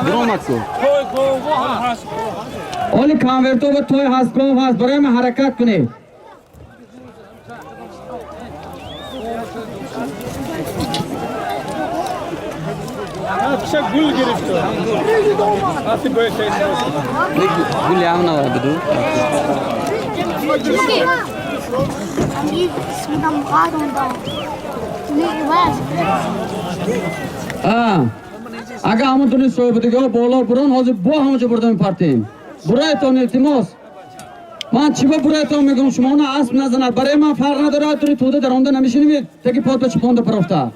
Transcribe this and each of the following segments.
درآمدسو اولی کانورتو و توی هست گوه هست برای من حرکت کنی چه گل گرفته وقتی باید گلی هم نواره بدو اگه همونطوری صحبتی که بالا بران حاضر با همونجا بردم پرتیم برایتان التماس من چی با برایتان میگم شما اون اسب نزند برای من فرق نداره توی توده در آنده نمیشینیم تکی پاد به چپانده پرافته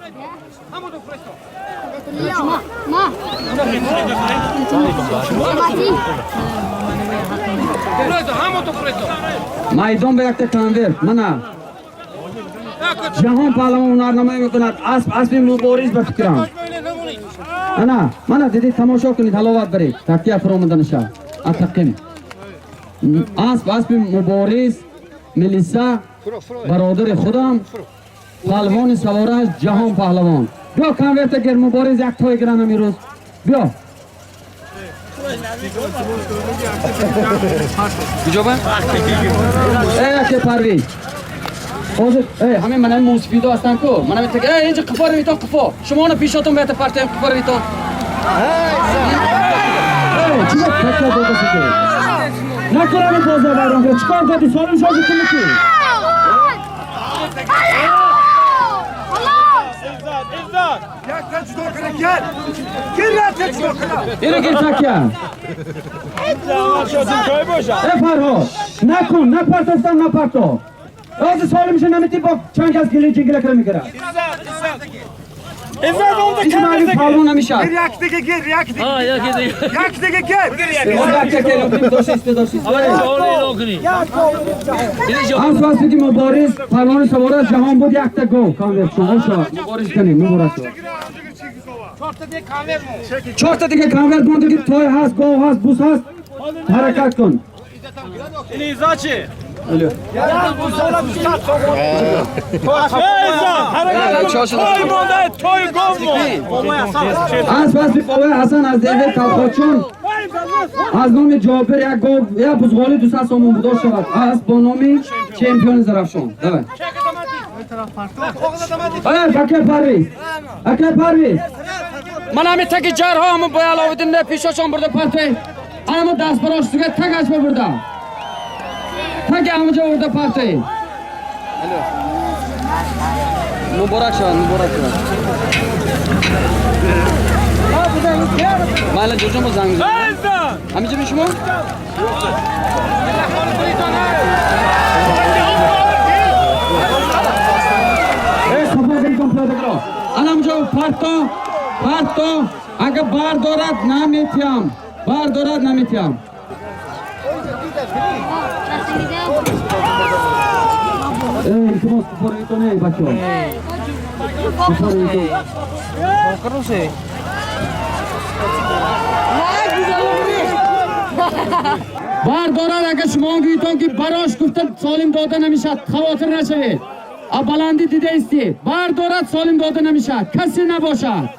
مایدان به یک تکانور منه جهان پهلوان هنرنمایی میکند اسب مبارز به فکرم منه دیدی تماشا کنید حلاوت برید تکیه فرامدن شد اتقیم اسب مبارز ملیسا برادر خودم پهلوان سواره جهان پهلوان بیا کنورت گر مبارز یک تای گرانه میروز بیا کجا با؟ که پرویز همه منم موسیقی هستن کو منم میگم اینجا قفار میتا قفا شما اون پیشاتون بهت پرتم قفار میتا چی فکر دادی نکنم بازار برام چیکار دادی سالم شو کنی اینو گیر تکیه فرها نکن نپرتفتم نپرتو از سال میشه نمیتی با چند از گلی جنگل کرد میگره ازاد اونده این مالی پالون نمیشه یک دیگه گیر یک دیگه گیر داشتی هم سواسی که مبارز پالون سواره جهان بود یک تا گو کامل شما مبارز کنیم مبارز چهار تا دیگه کامل مونده که توی هست گو هست بوس هست حرکت کن این ایزا چی؟ الو توی گم از بس بابای حسن از دیگه کلخوچون از نام جابر یک گو یا بزغالی 200 سومون بودا شود از با نام چمپیون زرفشان دوه بکر پرویز من همه تک جرها همون باید علاویدین نه پیشاشان برده پرته همون دست براش سوگه تکش ببرده تک همونجا برده پرته مبارک شد مالا جوجو مو زنگ همینجا به شما الان همونجا پرتو اگه بار دارد نمیتیم التماس کفاریتو نه بچه بار دارد اگه شما گویتون که براش گفتن سالم داده نمیشد خواطر نشوید بلندی دیده استی بار دارد سالم داده نمیشد کسی نباشد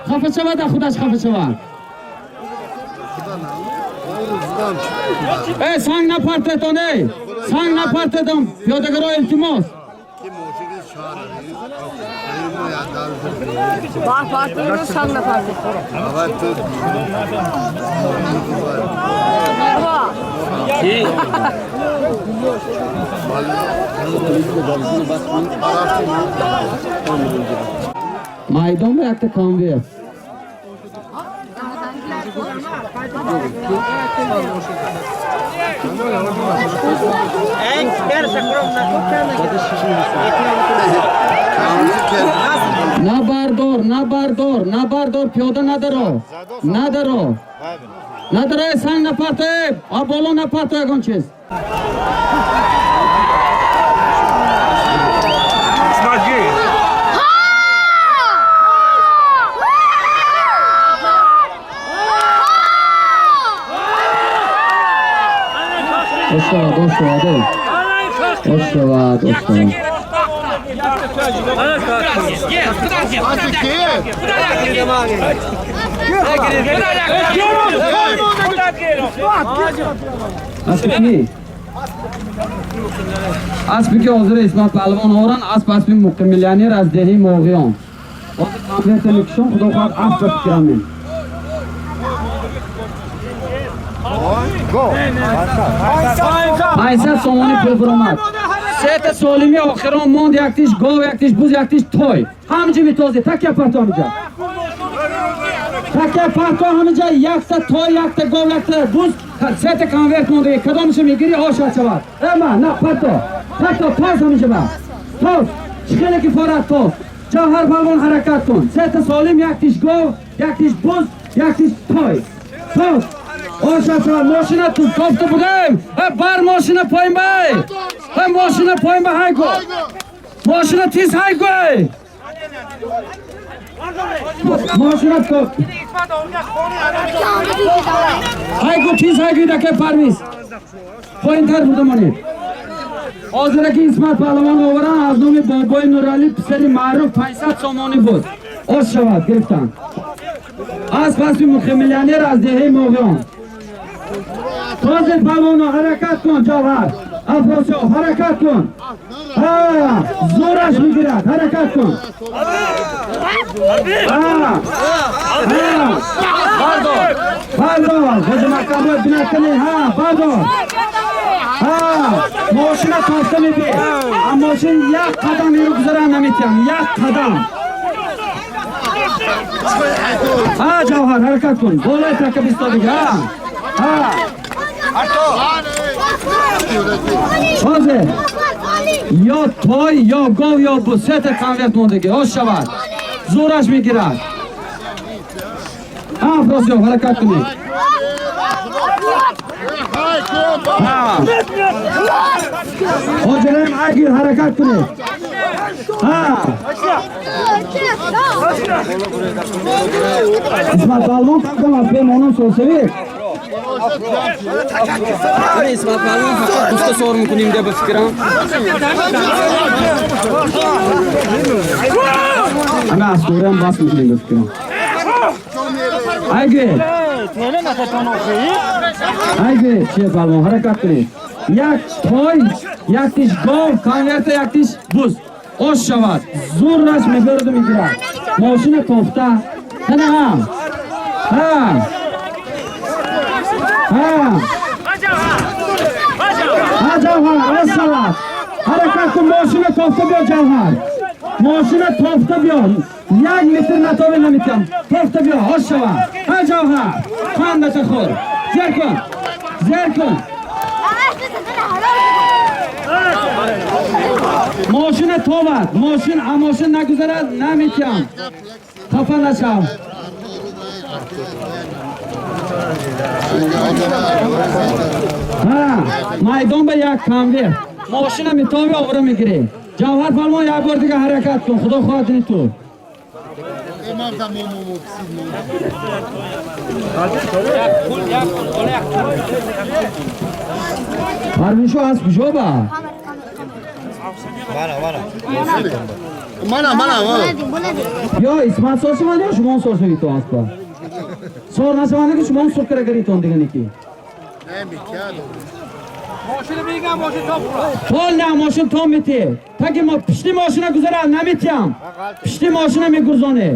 خفه شود خودش خفه شود سنگ نپرتتون پیادگرها التماس بار پارتی رو سنگ نپرتید مایدان به یک کانویر نبردار پیاده نداره سنگ نپرته بالا نپرته یکان چیز Aspiki. Aspiki hozir İsmat Palvon o'ran asp millioner az Delhi Mo'g'yon. Hozir konvertlik uchun xudo xohlab asp kiraman. Aysa somoni performat. Seta solimi oxiron mond yaktish gov yaktish buz yaktish toy. Hamji mitozi takya partomija. Takya parto hamija yakta toy yakta gov yakta buz seta konvert mondi kadamshi migiri oshachavat. Ema na parto. Parto toz hamija ba. Toz. Chiqele ki farat toz. Jawhar Palvon harakat kun. Seta solim yaktish gov yaktish buz yaktish toy. Toz. Oshachavat mashina tu koptu budem. Bar mashina poymbay. Mashina poymbay hayko. Mashina tiz hayko. Mashina kop. Hayko tiz hayko dake parvis. Pointer budamani. Hozirgi İsmat Palvon o'ran az nomi Boboy Nurali pisari ma'ruf Faysat somoni bud. Oshavat giriftan. Az pasbi millioner az Delhi Mo'g'yon. Hozir Palvonno harakat kun Jawhar. Afrosho harakat kun. Ha, zo'rash migirat harakat kun. Ha. Pardon. Hozir maktabga binakani. Ha, pardon. Ha, mashina to'xtamidi. Ammo shin yak qadam yurib guzaranam ekan. Yak qadam. Ha, Jawhar harakat kun. Bo'lay takabistodiga. Ha. Hozir yo toy yo gov yo bu seta konvert mondagi oshavat. Zo'rash migirat. Ha, Afrosho harakat qiling. Hozir ham agil harakat qiling. Ha. İsmat Palvon taqamas ben onun so'zini. İsmat Palvon usta sorum kuning deb fikrim. Ana so'ram basmi kuning deb fikrim. Agil. Agil, Che Palvon harakat qiling. Yak toy, yaktish gov, konverta yaktish buz. Oshavat. Zo'rash miberdim ikra. Mashina to'xta. Qana ham. Ha. Jawhar, oshavat. Harakat mashina to'xtab yor Jawhar. Mashina to'xtab yor. 1 metr natovelam ekan. To'xtab yor, oshavat. Ha Jawhar. Qanda taxor. Zerkun. Zerkun. Mashina to'vat. Mashina naguzarad nam ekan. Qapanasham. Ha, maydon ba yak konvert. Mashina mitovi o'g'ri migiri. Jawhar Palvon yak bordiga harakat qil. Xudo xotirini tur. Parvin shu asb jo'ba. Mana. Yo, İsmat so'simi yo, shumon so'simi to asba. So'rnasamaniga shumon so'kira gariton deganiki. Mashina bergan, mashina topqura. To'lna mashina tomiti. Taki mo pishti mashina guzarar namityam. Pishti mashina me gurzone.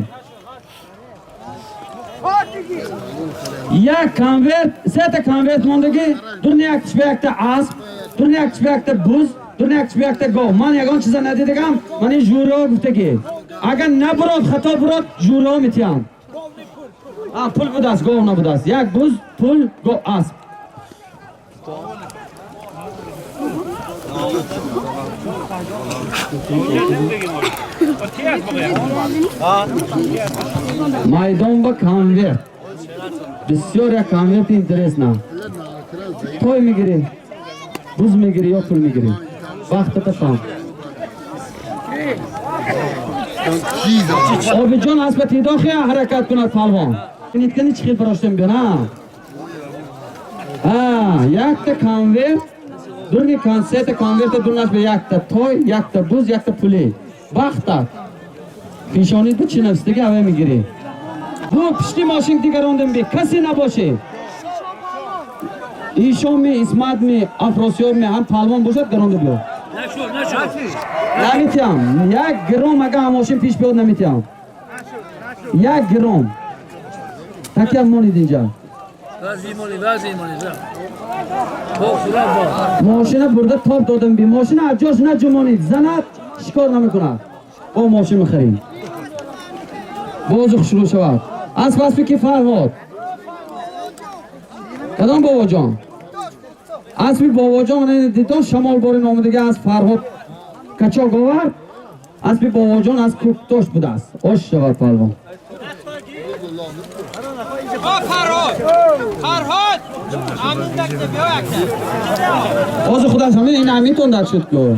Ya konvert, seta konvert mondagi durniyak chipakda asb, durniyak chipakda buz, durniyak chipakda gov. Men yagon chiza nima dedigam, meni juro guftagi. Agar na burot, xato burot, juro mityam. Ha, pul budas, gov na budas. Yak buz, pul, gov asb. Maydon va konvert. Bisyor konvert interesna. To'y migiri, buz migiri, yo pul migiri. Vaqtida tam. Obijon asbati doxiya harakat kunat Palvon. Nitkani chiqib borishim ben ha. Ha, yakta konvert, durni konsert konvertda durnash be yakta to'y, yakta buz, yakta puli. وقت پیشانی تو چی نفس دیگه اوه میگیری دو پشتی ماشین دیگه راندم بی کسی نباشه ایشون می اسمت می افراسیاب می هم پلوان باشد گرانده بیاد نمیتیم یک گرام اگه هم ماشین پیش بیاد نمیتیم یک گرام تکی هم مانید اینجا ماشین برده تاب دادم بی ماشین از جاش نجمانید زند شکار نمیکند با ماشین میخریم بازو شروع شود از پس بکی فرهاد کدام بابا جان اسبی بابا جان دیدان شمال باری نام دیگه از فرهاد کچا گوار اسبی بابا جان از کوکتاش بوده است آش شود پلوان فرهاد همین دکته بیا اکتر باز خودش همین این همین تندک شد که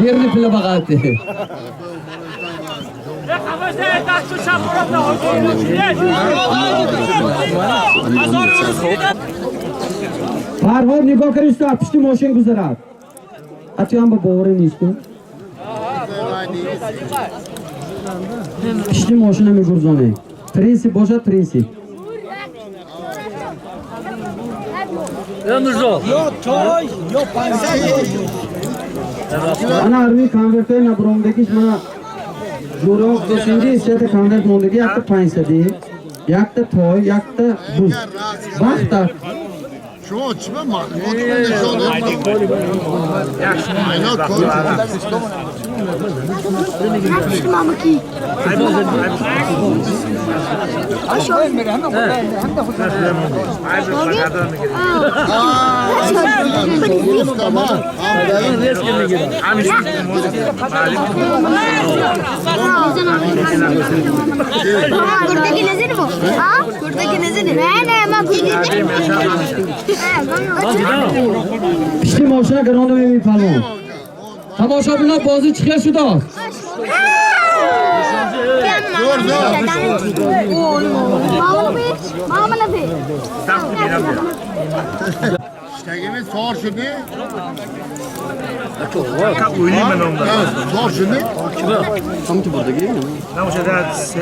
بیرنی پله بغلته فرهاد نگاه کریست تو پشتی ماشین گذرد حتی هم با باوره نیست تو پشتی ماشین همی گرزانه پرینسیپ باشد پرینسیپ انا روی کانورتای نبرومدگیش من جوراب دوسینجی سیت کانورت موندگی یک تا 500 یک تا توی یک تا بوز وقت شما چی به معلومات رو نشان دادید؟ اینا کار پشتی ماشین گرانده میپلون تماشا بینا بازی چخیر شده است شتگیمی سوار شدی؟ سوار شدی؟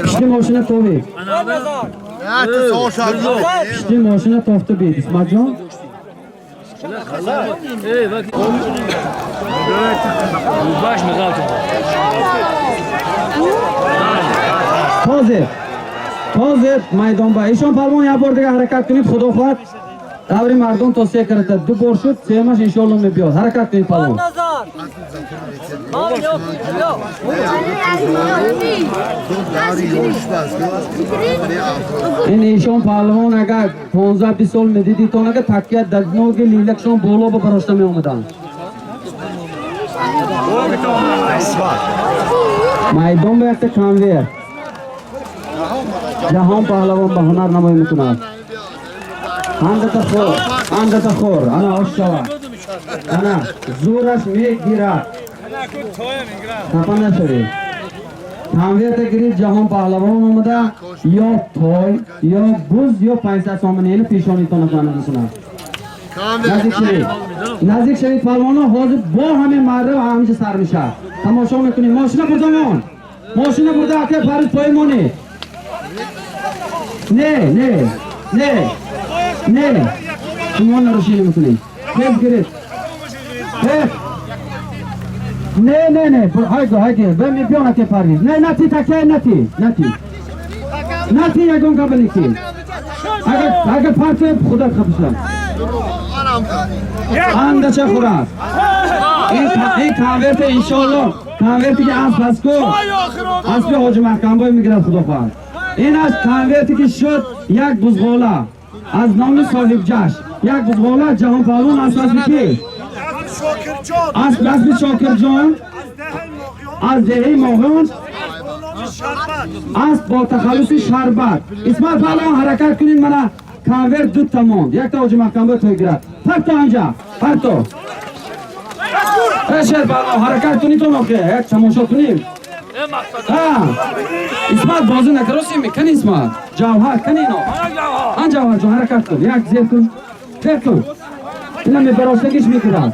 پشتی ماشین توی نه سوار شدی؟ پشتی ماشین تافته بید اسمت جان تازه میدان با ایشان پلوان یک بار دیگه حرکت کنید خدا خواهد دوری مردم توصیه کرده دو بار شد سیمش انشالله میبیاد حرکت کنید پلوان این ایشان پلوان اگر 15-20 سال میدیدی تا اگر تکیه دگنوگ لیلکشان بالا با براشته می آمدن میدان به یک کانویر جهان پهلوان به هنر نمایی میکند اندت خور انا آش شود انا زورش میگیرد خفا نشوید کانویر گرید جهان پهلوان آمده یا توی یا بوز یا 500 سامنه اینو پیشانی تا نکنه میکند نزدیک شوید پهلوانا حاضر با همه مرده و همیشه سر میشه تماشا میکنید ماشینه بردمان ماشینه برده اکه پرد پای مانی نه شما نروشیلی میکنید خیلی گرید نه هایگو بمی بیان اکه پرگیز نه نتی تکه نتی یکون قبلی که اگر پرد خدا خبشم انده چه خورد این کانورت انشالله کانورتی که از پس کن از به حاج محکم بای میگرد خدا خواهد این از کانورتی که شد یک بزغاله از نام صاحب جشن یک بزغاله جهان پهلوان از پس بکی از پس شاکر جان از دهی ماغان از با تخلص شربت اسمت پهلوان حرکت کنین منه کانورت دو تماند یک تا حاج محکم بای توی گرد پرد تا انجا پرد تا اشهر پهلوان حرکت کنی تو نوکه یک تماشا کنیم اسمت بازی نکرسی میکنی اسمت جوهر کنی نو آن جوهر جان حرکت کن یک زیر کن اینا می براشتگیش میکنن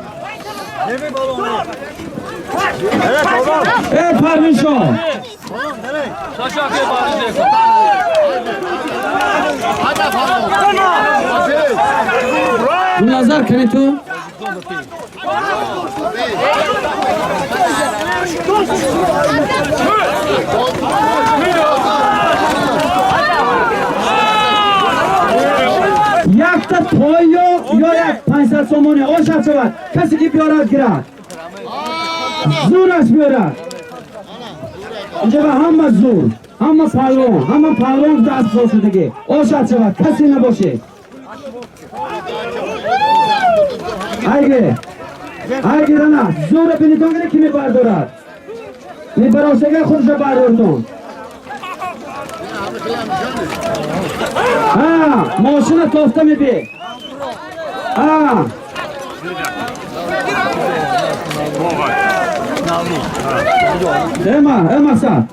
پروین شاه نظر کنی تو یک تا پای یا یک 500 سومونی آشد شود کسی که بیارد گیرد زورش بیارد اینجا به همه زور همه پهلوان دست باشدگی آشد شود کسی نباشه اگه نه زور بینیدون گره کی میبردارد میبراشگه خودش بردارتون ماشین توفته میبی اما سا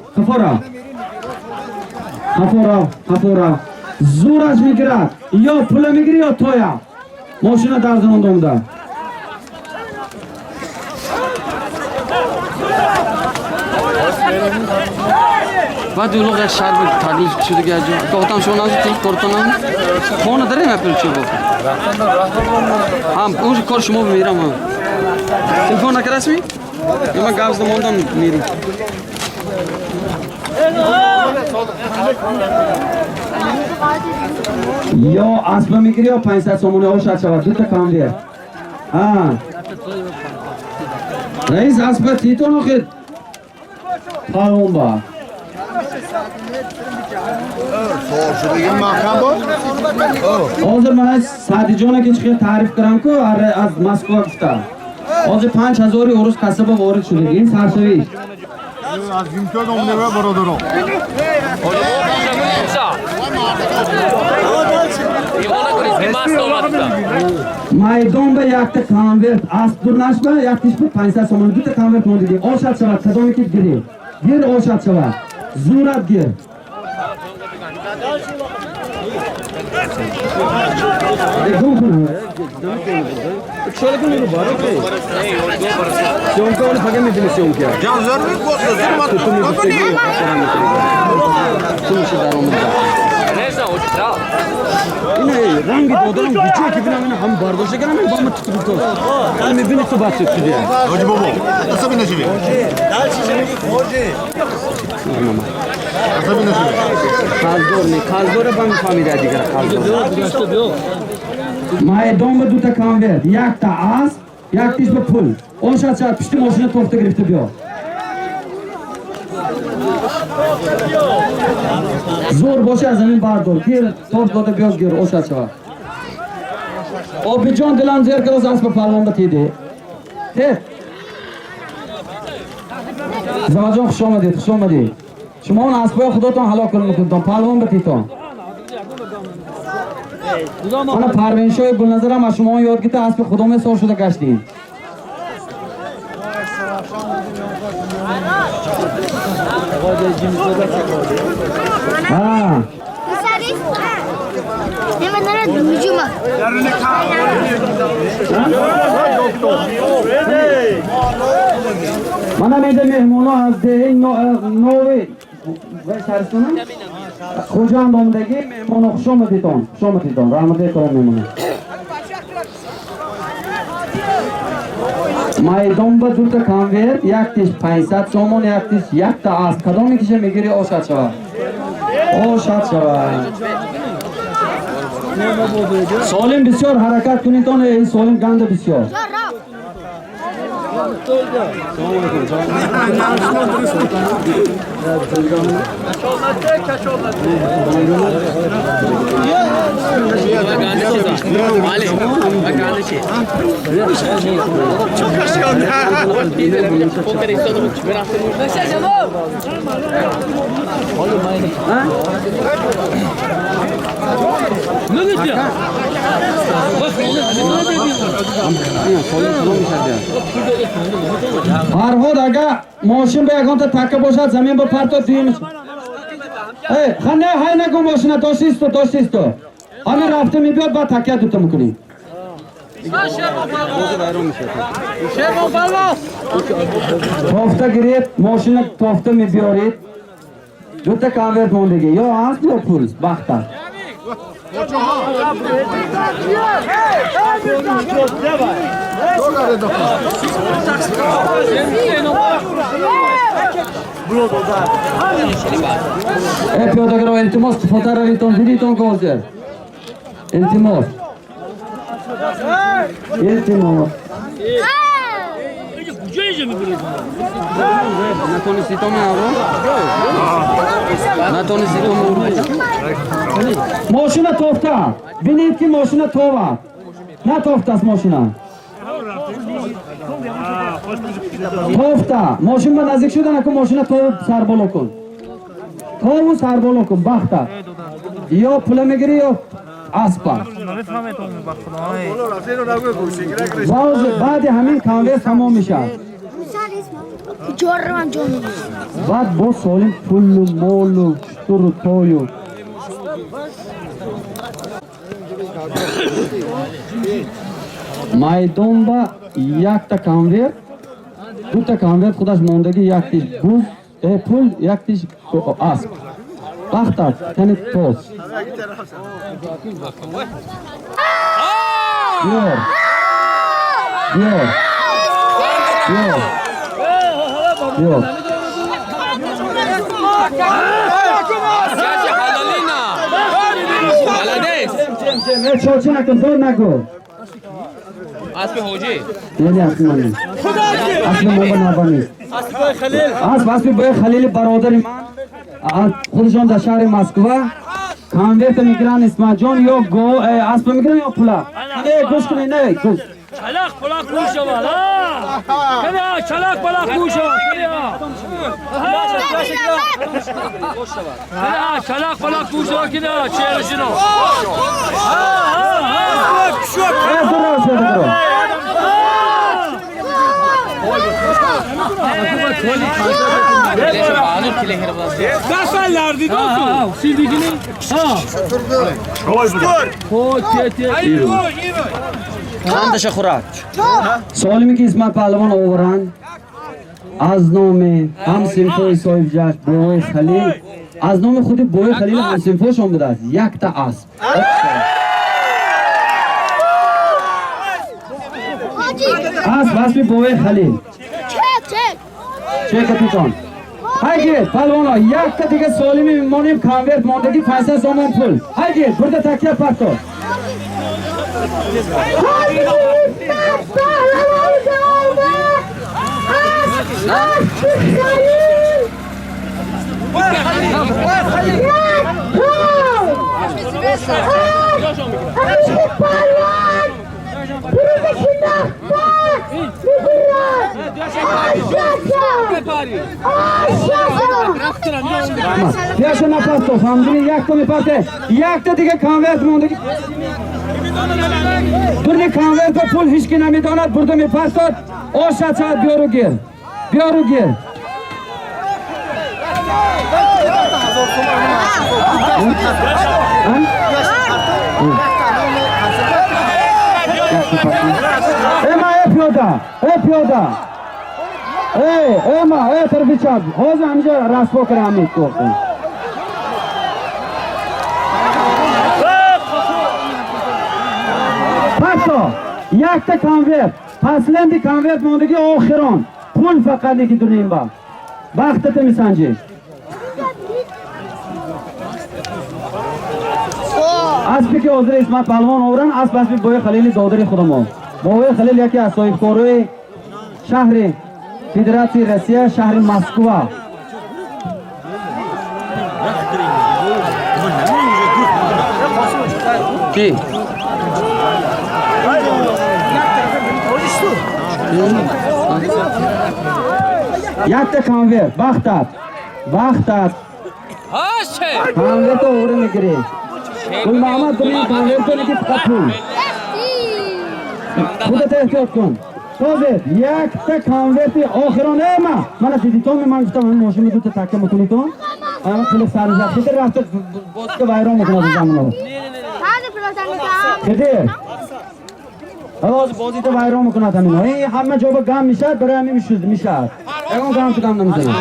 خفورا زورش میگیرد یا پول میگیری یا تویا ماشین در زنان دومده بعد اون لغت شهر بود تغییر شده که گفتم شما نازی تیک کارتونم خونه داریم اپل چه بود هم اونجا کار شما میرم هم تلفن نکرد اسمی یا من گاز نموندم میریم یا اسب میگیری یا 500 سومونه آشد شود دو تا کام بیار رئیس اسب تیتون خود پالون با حاضر من سعدی جانه که چخیل تعریف کرم که از مسکو گفته حاضر 5000 اوروز کسبه وارد شده این سرشویش از گیمتو دومده و برادران مایدون به یک تا کانورت اسب دور نشبه یک تیش بود 500 سومن دو تا کانورت موندی آشد شود کدامی که گیر آشد شود زورت گیر گم کنم چوله کنی رو باره که سیونکه ولی فقط میدونی سیونکه جان ضروری گفت تو میدونی تو میشه در آمد اینه رنگ دادرم گیچه که بینم اینه هم برداشته کنم این با همه تطور تو این میبینی تو بچه چیزی هست حاجی بابا اصلا بینه چیوی اصلا بینه چیوی خالدور با میفهمیده دیگر خالدور مای دوم به دوتا کانورت یک تا اسب یک تیش به پول آشد شد پشت ماشین توفته گرفته بیا زور باشه از زمین بردار گیر توفت داده بیا گیر آشد شد آبی جان دلم زیر که روز اسب پروان بتیده زمان جان خوش آمدید شما اون اسبای خودتان حلاک کنید پروان بتیدتان من پروین شاه گلنظرم از شما یاد گیرید اسب خودم سر شده گشتین من میده مهمونا از ده نوی شهرستانم خوجان دومدگی مهمونا خوش آمدیدون رحمت کرم مهمونا مایدون با دو تا کانورت یک تیش 500 سومون یک تیش یک تا اسب کدامی کشه میگیری آشد شود سالم بسیار حرکت کنیدون این سالم گنده بسیار فرهاد اگر ماشین به یکان تا تکه باشد زمین با پرتا دیمش خانه های نگو ماشین داشتیست تو همین رفته میبیاد با تکه دوتا میکنی شیرمان پالواز توفته گیرید ماشین توفته میبیارید دو تا کانورت موندگی یا اسب یا پول بخته پیاده رو التماس فوتوگرافیتون ویدیوتون گذار التماس نتونستی تو میارو؟ نتونستی تو میارو؟ ماشین توفته بینید که ماشین توفته نه توفته است ماشین توفته ماشین به نزدیک شده نکن ماشین تو سر بالا کن تو سر بالا کن بخته یا پول میگیری یا اسبا بعد همین کانویر تمام میشه بعد با سالم پول و مال و شتر و تای و майдон ба якта конверт дута конверт худаш мондагӣ яктиш буз пул яктиш асп бахтад тани тоз биёр биёр биёр биёр چوچه نکن دور نگو اسب حوجی یعنی اسب من نیست اسب من نابا نیست اسب بای خلیل برادر من خودشان در شهر مسکو کانورت میگیرن اسمت جان یا گو اسب میگیرن یا پولا گوش کنی نه گوش چلاق پلا کوشا والا کدا چلاق پلا کوشا کدا چلاق پلا کوشا کدا چهل شنو Gasallardı dostum. Sildigini. Ha. چندش خوراک سوالی که اسمت پهلوان آورند از نام همسنفای صاحب جشن بوی خلیل از نام خود بوی خلیل همسنفاش آمده است یک تا اسب اسب بوی خلیل چک پیتون هایگیر پهلوانا یک تا دیگه سوالی میمانیم کانورت ماندگی 500 سامان پول هایگیر برده تکیه پرتو Yaşa napasto, famdini yakta mipate, yakta دیگه کانورت موندگی برنی کانورت پول هیچ کی نمیداند برده میپرستاد آشا چاد بیارو گیر اما پیاده اما طرفی چاب حوض همجا رسپا کرده همین کوخون پسا یک تا کانورت پسلندی کانورت موندگی آخران پول فقط یکی دونیم با وقتت میسنجی اسبی که حاضر اسمت پهلوان آورن اسب بوی خلیل دادری خودمون بوی خلیل یکی از صاحبکارای شهر فدراسیون روسیه شهر مسکو کی یک تا کانورت وقتت هاشه کانورت رو اوره میگیری کل محمد دنیا کانورت رو نگی فقط پول خودت احتیاط کن توزید یک تا کانورت آخران ایما من دیدی تو من گفتم من ماشین میدو تا تکه میکنی تو اما خیلی سرزد خیلی رفته باز که ویران میکنه از زمان رو دیدی آواز بازی تو ویران میکنه همین. این همه جا با گم میشه برای همین میشه. اگه گم تو گم نمیزنه.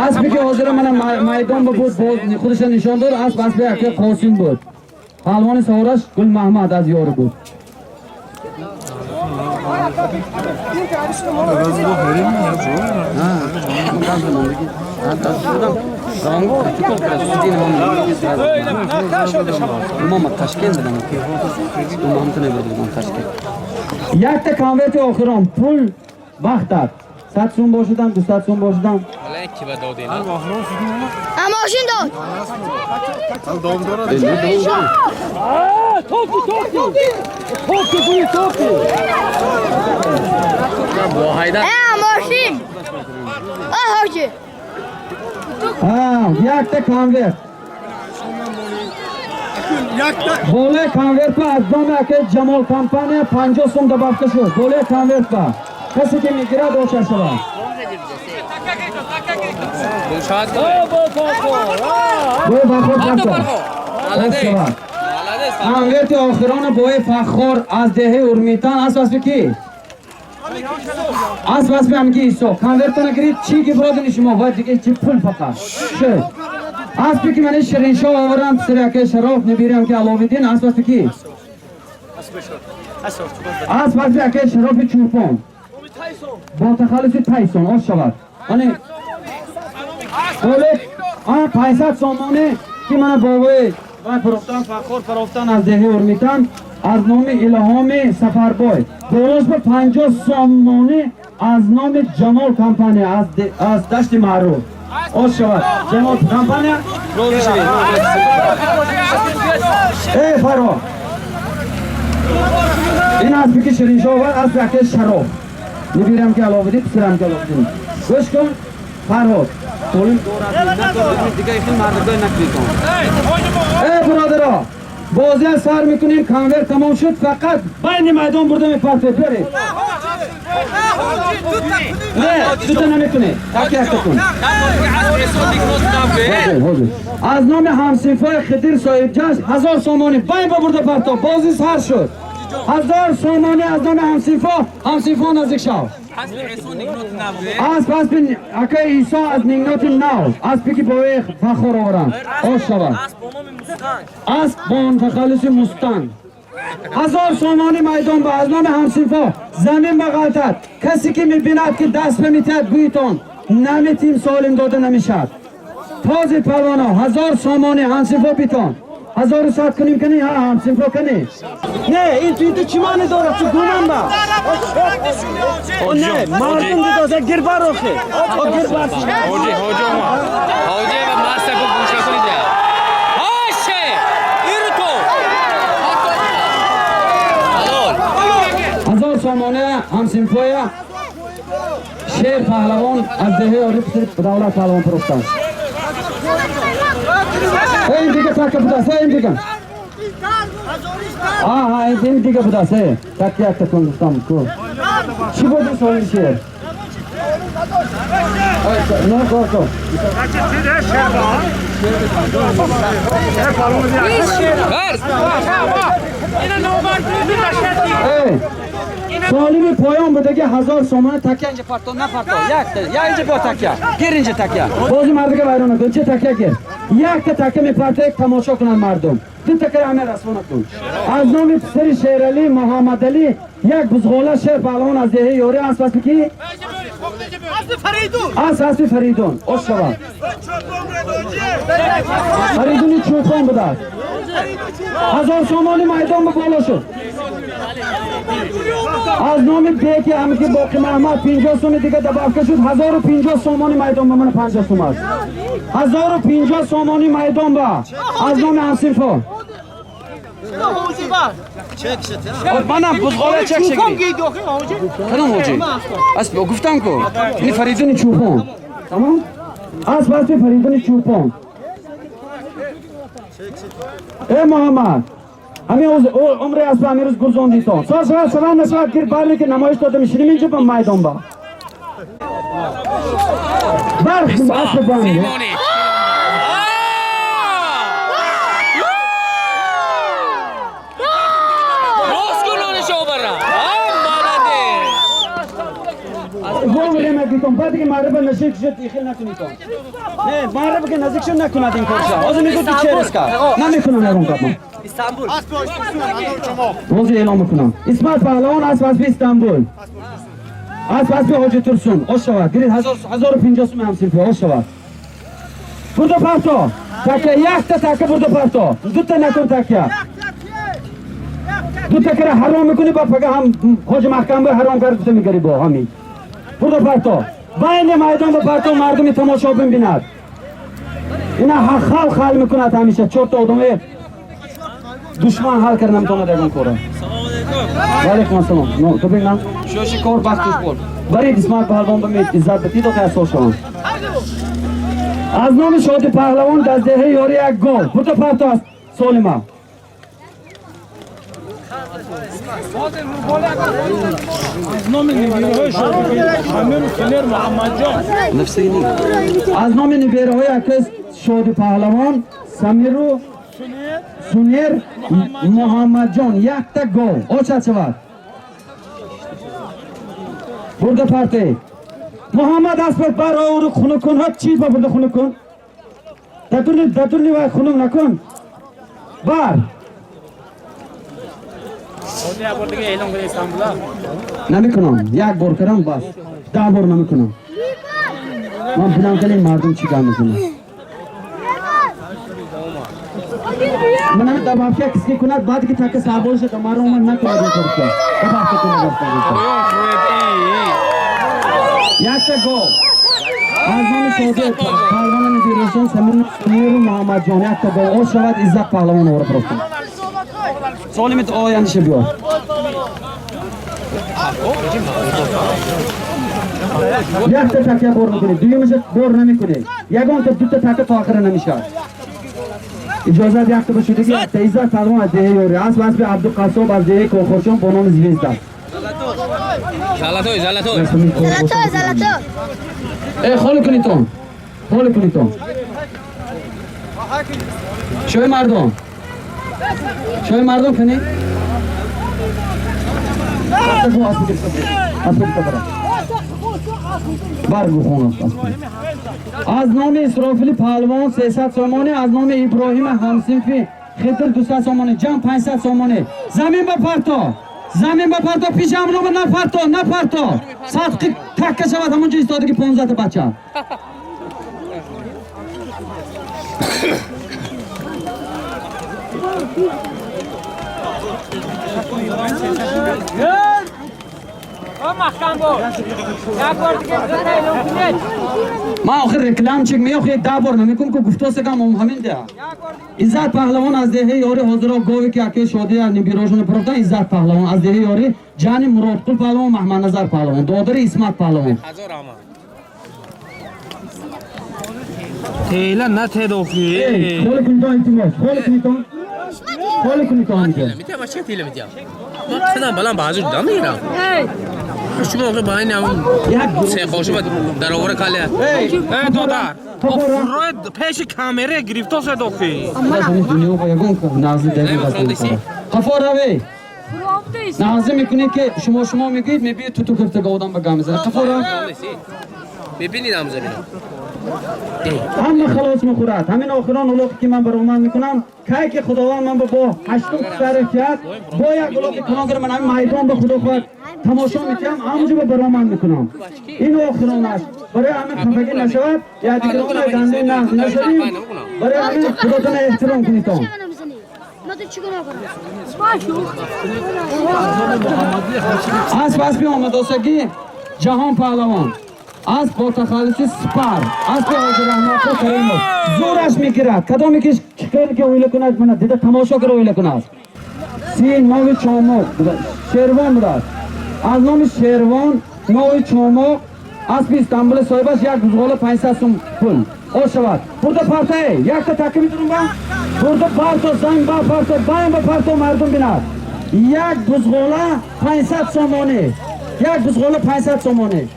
اسبی که حاضر من میدان بود باز خودش نشان داد اسب اکه قاسم بود. پهلوان سوارش گل محمد از یار بود. یک تا کامویت آخران پول وقت داد 100 سوم باشدم 200 سوم باشدم ماشین داد ماشین حاجی یک تا کامویت بوله کانورت با از دامه که جمال کمپانی 50 سوم دبافته شد بوله کانورت با کسی که میگیره دوشه شده بوی بخور کانورت آخران بوی فخور از دهه ارمیتان اسب کی؟ اسب همگی ایسا کانورت نگرید چی که برادن شما باید دیگه چی پول فقط شد اسبی که من شرینشاه آورم سر که شرف نبیرم که علاویدین اسب کی؟ اسب که شرف چوپان با تخلص تایسون آش شود آنه بوله 500 سامانه که من باوی پروفتان فخور پروفتان از دهه ارمیتان از نام الهام سفربای درست به 50 سامانه از نام جمال کمپانی از دشت معروف آش شود جمال کمپانی ای فرا این اسبی که شرینشاه آورد اسب که شرف نبیرم که علاوه دی پسرم که علاوه دی گوش کن فرهاد تولیم دور از نکنیم دیگه ایخی مردگاه نکنیم ای برادرها بازی سر میکنیم کانور تمام شد فقط بین میدان برده میپرده برید نه دوتا نمیکنه تاکی اکتا کن از نام همسیفای خدیر صاحب جاش 1000 سامانی بین برده پرتا بازی سر شد 1000 سامانی از نام همسیفا نزدیک شو اسب اکه ایسا از نگنات نو اسبی که باید فخور آورم آش شود اسب بان تخلص مستنگ 1000 سامانی میدان با از نام همسیفا زمین بغلتد کسی که میبیند که دست بمیتد بویتان نمیتیم سالم داده نمیشد تازه پروانا 1000 سامانی همسیفا بیتان 1100 کنیم کنی ها همسیفا کنی نه این توی تو چی معنی داره چه گونم با نه مردم دیده گیر باروخه گیر باروخه حاجی و ماسته کو گوشه کنید هاشه ایرتو 1000 سامانه همسیفایا شیر پهلوان از دهه عارف دولت پهلوان پروفتن این دیگه تاکه بوداسه این دیگه این دیگه بوداسه تاکی اکتا کن گفتم کو چی بودی سوال شیر نه کو سالمی پایان بوده که 1000 سامانه تکیه اینجا پرتا نه پرتا یا اینجا با تکیه گیر اینجا تکیه بازی مردگه ویرانه کن چه تکیه گیر یک تکیه میپرته یک تماشا کنن مردم دو تکیه همه رسمانه کن از نام پسر شیرالی محمد علی یک بزغاله شیر پهلوان از دهه یاری اسب کی؟ اسب فریدون آش شود فریدونی چوپان بوده 1000 سامانی میدان به بالا شد از نام دیگه همه که باقی محمد 50 سوم دیگه دبافته شد 1050 سامانی میدان به من 50 سوم است 1050 سامانی میدان با از نام همسیفا منم بزغاله چک شکری کنم حاجی اسب گفتم کو این فریدون چوپان تمام اسب فریدون چوپان ای محمد همین عمر اسب امیروز گذاندی تو سوال نشود گیر برلی که نمایش داده میشینیم اینجا به میدان با برخیم اسب بانده کنید بعدی که معرب نشید شد ایخیل نکنید نه معرب که نزدیک شد نکنید این کارشا از میگو تو چه ریسکا نمیکنم نرون کردم استانبول روزی اعلام میکنم اسمت پهلوان از استانبول از حاجی ترسون خوش شود گرید 1050 سوم هم سلفی خوش شود برده پرتا تکه یک تا تکه برده پرتا دو تا نکن تکه دو تا که حرام میکنی با پگه هم حاج محکم به حرام کرد میگری با همین برده پرتا بین میدان با پرتا مردمی تماشا ببیند اینا خال میکند همیشه چهار تا آدمه دشمن حل کردن نمیتونه دیگه کاره و علیکم السلام نو تو ببینم شوشی کار وقتش بود برید اسمت پهلوان بمید عزت بدید و تحصیل شما از نام شادی پهلوان در دهه یاری یک گل برده پرتا است سالما از نام نیروهای شادی امیر سنیر محمد جان از نام نیروهای اکس شادی پهلوان سمیر و سنیر محمد جان یک تا گل آچه شود برده پرته محمد اسمت برای او خونو کن هر چیز با برده خونو کن دتونی و خونو نکن بر نمیکنم یک بار کردم بس 10 بار نمیکنم من بینم کنیم مردم چی کار میکنم من هم دبافیا کسی کند بعد که تک سابون شد हमारा عمر نکنه کرده دبافیا کنه یک گل از نام شادی پهلوان نیروشون سمیر محمد جان یک گل او شود عزت پهلوان اور پرستم سالمیت آینده بیار یک تا تکیه بار میکنی دویمش بار نمیکنی یگان تا دو تا تکیه تا آخر نمیشه اجازه یک تا بشودی که یک تا عزت پهلوان از دهه یوری از به عبدالقصاب از دهه کوخوشون بانان زویزده زلطو ای خالی کنیتون شوی مردم کنی برگو خونم از نام اسرافیل پهلوان 300 سامانه از نام ابراهیم همسنفی خطر 200 سامانه جمع 500 سامانه زمین با پرتا پیش همونو به نپرتا صدقی تکه شود همونجا ایستاده که 15 تا بچه ما آخر رکلام چک میخوام یک 10 بار نمیکنم که گفتو سگم همین ده عزت پهلوان از دهه یاری حاضر گاوی که اکی شادی نیروشون پرفتن عزت پهلوان از دهه یاری جان مراد قل پهلوان محمد نظر پهلوان دادر اسمت پهلوان تیلا نه تدوفی خالی کنیتون انتماس خالی کنیتون میتونم چه تیلا میتونم من بلند بازور دام میرم شما آخه با این همون سه خوشه با در آور کاله دادر روی پیش کامره گرفته سه دوفی خفا روی نازه میکنید که شما میگید میبینید تو گفته گودم با گام میزنه خفا رو ببینید هم زمینم همه خلاص میخورد همین آخران الاغی که من برام میکنم که که خداوند من با 8 سر کرد با یک الاغی کنان که من همین میدان به خدا خود تماشا میکنم همونجا برام میکنم این آخران است برای همین خفگی نشود یا دیگران دنده نشدیم برای همین خداتون احترام کنید اسب آمد دوستگی جهان پهلوان از با تخلصی سپر از به حاج رحمت و کریمو زورش میگیرد کدامی که شکل که اویله کند من دیده تماشا کرده اویله کند سین ناوی چامو شیروان بودد از نام شیروان ناوی چامو از به استانبول صاحبش یک بزغال 500 سوم پول او شود برده پرته یک تا تکی میتونم با برده پرته زنگ با پرته بایم با پرته مردم بیند یک بزغاله 500 سومانه یک بزغاله 500 سومانه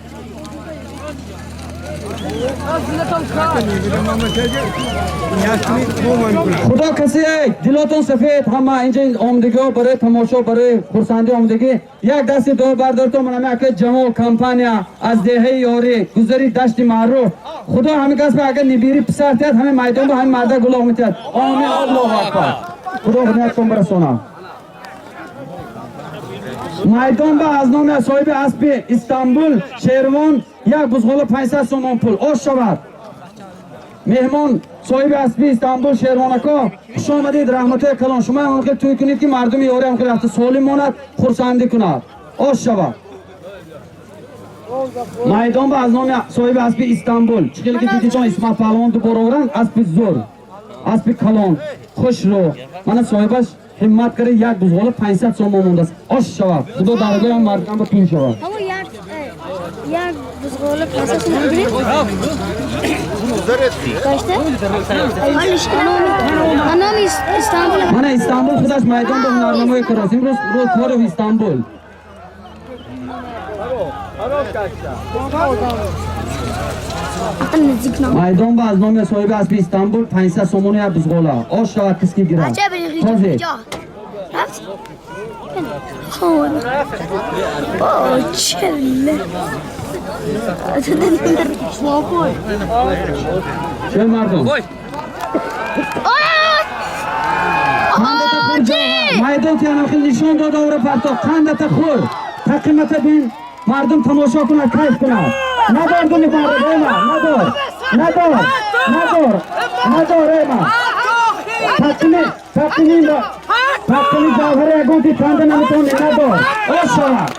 خدا کسی دلاتون سفید همه اینجا آمدگی برای تماشا برای خورسندی آمدگی یک دست دو بردارتون منم که جمع کمپانیا از دهه یاری گذری دشت معروف خدا همه کس به اگر نبیری پسرتید همه میدان با همه مرده گلاه میتید آمین الله اکبر خدا خدمتتون برسونم میدان با از نام صاحب اسب استانبول شیروان یک بزغال 500 سومان پول آش شود مهمان صاحب اسب استانبول شیروانکا خوش آمدید رحمت کلان شما هم که توی کنید که مردم یاری هم که رفته سالی ماند خورسندی کند آش شود میدان با از نام صاحب اسب استانبول چخیلی که دیدی چون اسمت پهلوان دو برورن اسب زور اسب کلان خوش رو من صاحبش همت کرده یک بزغال 500 سومان مونده است آش شود خدا درگاه هم مردم با تون شود یک بزغال 500 سومان بگیرید داشته؟ نام استانبول من استانبول خودش میدان به هنرنمای کراس امروز روز کار استانبول میدان با از نام صاحب اسب استانبول 500 سومان یک بزغاله آش شود کسی که گیرد بچه برید تازه اینجا رفتی؟ خود چله چه مردم میدان تیانم خیلی نشان داده او را پرتا قندت خور تقیمت بین مردم تماشا کنند کیف کنند ندار دونی مردم ایما ندار ایما تقیمی جاوهر اگون تی کنده نمیتونی ندار آش شود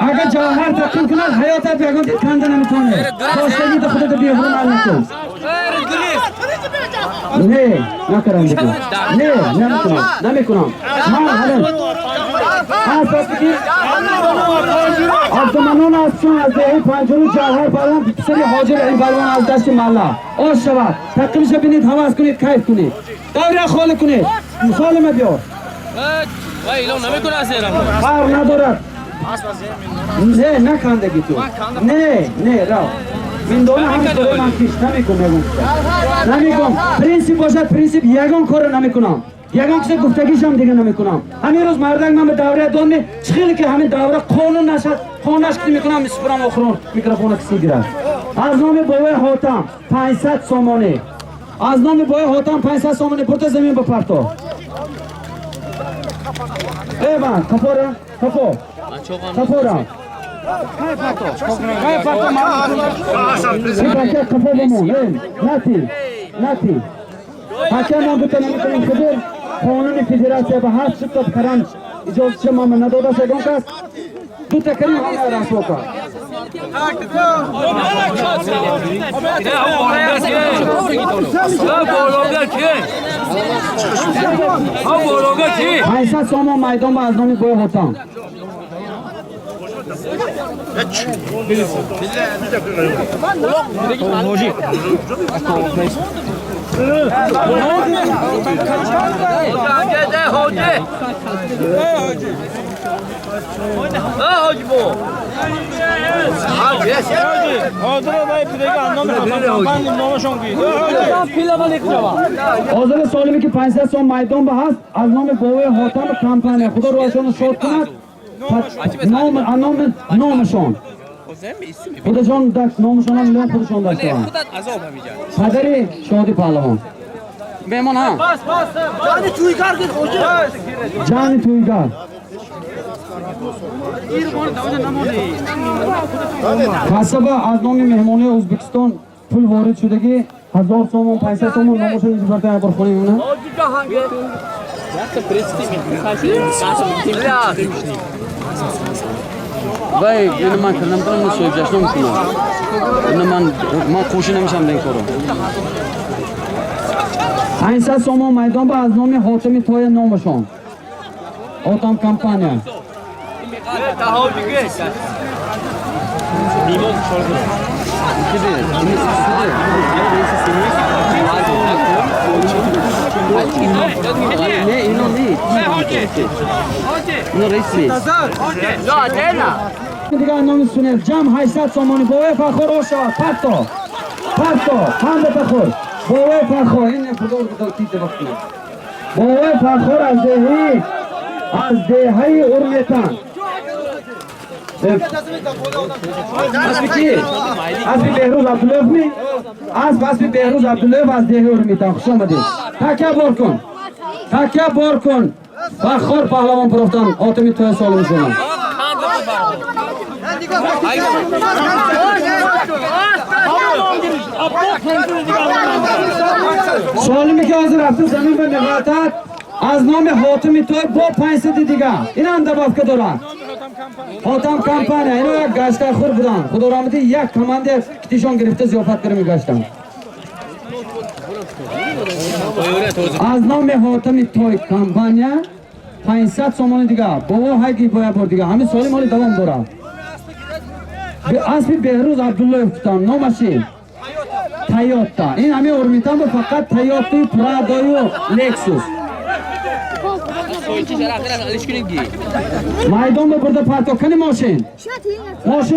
اگر جاوهر تقیم کند حیاتت اگون تی کنده نمیتونی خوشتگی تو خودت بیهرون حال نکن نه نکرم بکن نه نمیکنم من حالا اساس بگی عبدالمنون از چون از دهی پنجرون جوهر بلان سری حاجر این بلوان از دست ملا آش شود تقیمش بینید حواس کنید کیف کنید دوره خاله کنید خاله ما بیار وای ایلان نمیکنه از ایران خار ندارد نه نکندگی تو نه را من دونه همین کاره من پیش نمیگم پرینسیپ باشد پرینسیپ یگان کار نمیکنم یگان کسی گفتگیش هم دیگه نمیکنم همین روز مردک من به دوره دانه چخیلی که همین دوره قانون نشد قانونش که میکنم میسپرم آخرون میکروفون کسی گیرد از نام بای حاتم 500 سومانه از نام بای حاتم 500 سومانه برتا زمین بپرتا ای من کفارا بچه کفا بمون نتی حکم هم بتنه میکنیم خبر قانون فدراسیه به هر شکل کرن اجازه شما من نداده شگان کس دو تکریم همه رسو کن ایسا سامان میدان با از نامی بای حتام آزال سالمی که 500 سال میدان به هست از نام بای حاتم کمپانی خدا روشان شد کند نامشان خودشان داشت نامشان هم میلیون خودشان داشتن پدری شادی پهلوان بهمان ها جان تویگر کسبه از نام مهمانی ازبکستان پول وارد شدگی 1000 سومون 500 سومون نامشان اینجا برتن اگر خونه میمونه وای اینو من کردم کنم نسوی جشن میکنم اینو من خوشی نمیشم دین کارو 500 سومون میدان با از نام حاتمی توی نامشان حاتم کمپانیا نه اینو نیست. اینو رئیس نیست. دیگه نام سونل جمع 800 سامانی بوه فخور آشا پرتو هم به فخور بوه فخور این فخور تیت وقتی بوه فخور از دهی ارمیتان اسبی کی؟ اسبی بهروز عبدالله می؟ اسبی بهروز عبدالله از دهی ارمیتان خوش آمدید تکیه بار کن فخور پهلوان پروفتان آتمی توی سالم شما سالمی که حاضر رفته زمین به نقاطت از نام حاتمی توی با 500 دیگه این هم دباف که دارن حاتم کمپانه اینو یک گشته خور بودن خدا رحمتی یک کمانده کتیشان گرفته زیافت کرده میگشتن از نام حاتمی توی کمپانیا 500 سامان دیگه بابا هایی باید بار دیگه همین سالی مالی دوام داره اسبی بهروز عبدالله افتان نامشی تایوتا این همین ارمیتان با فقط تایوتی پرادوی و لکسوس مایدان با برده پرتو کنی ماشین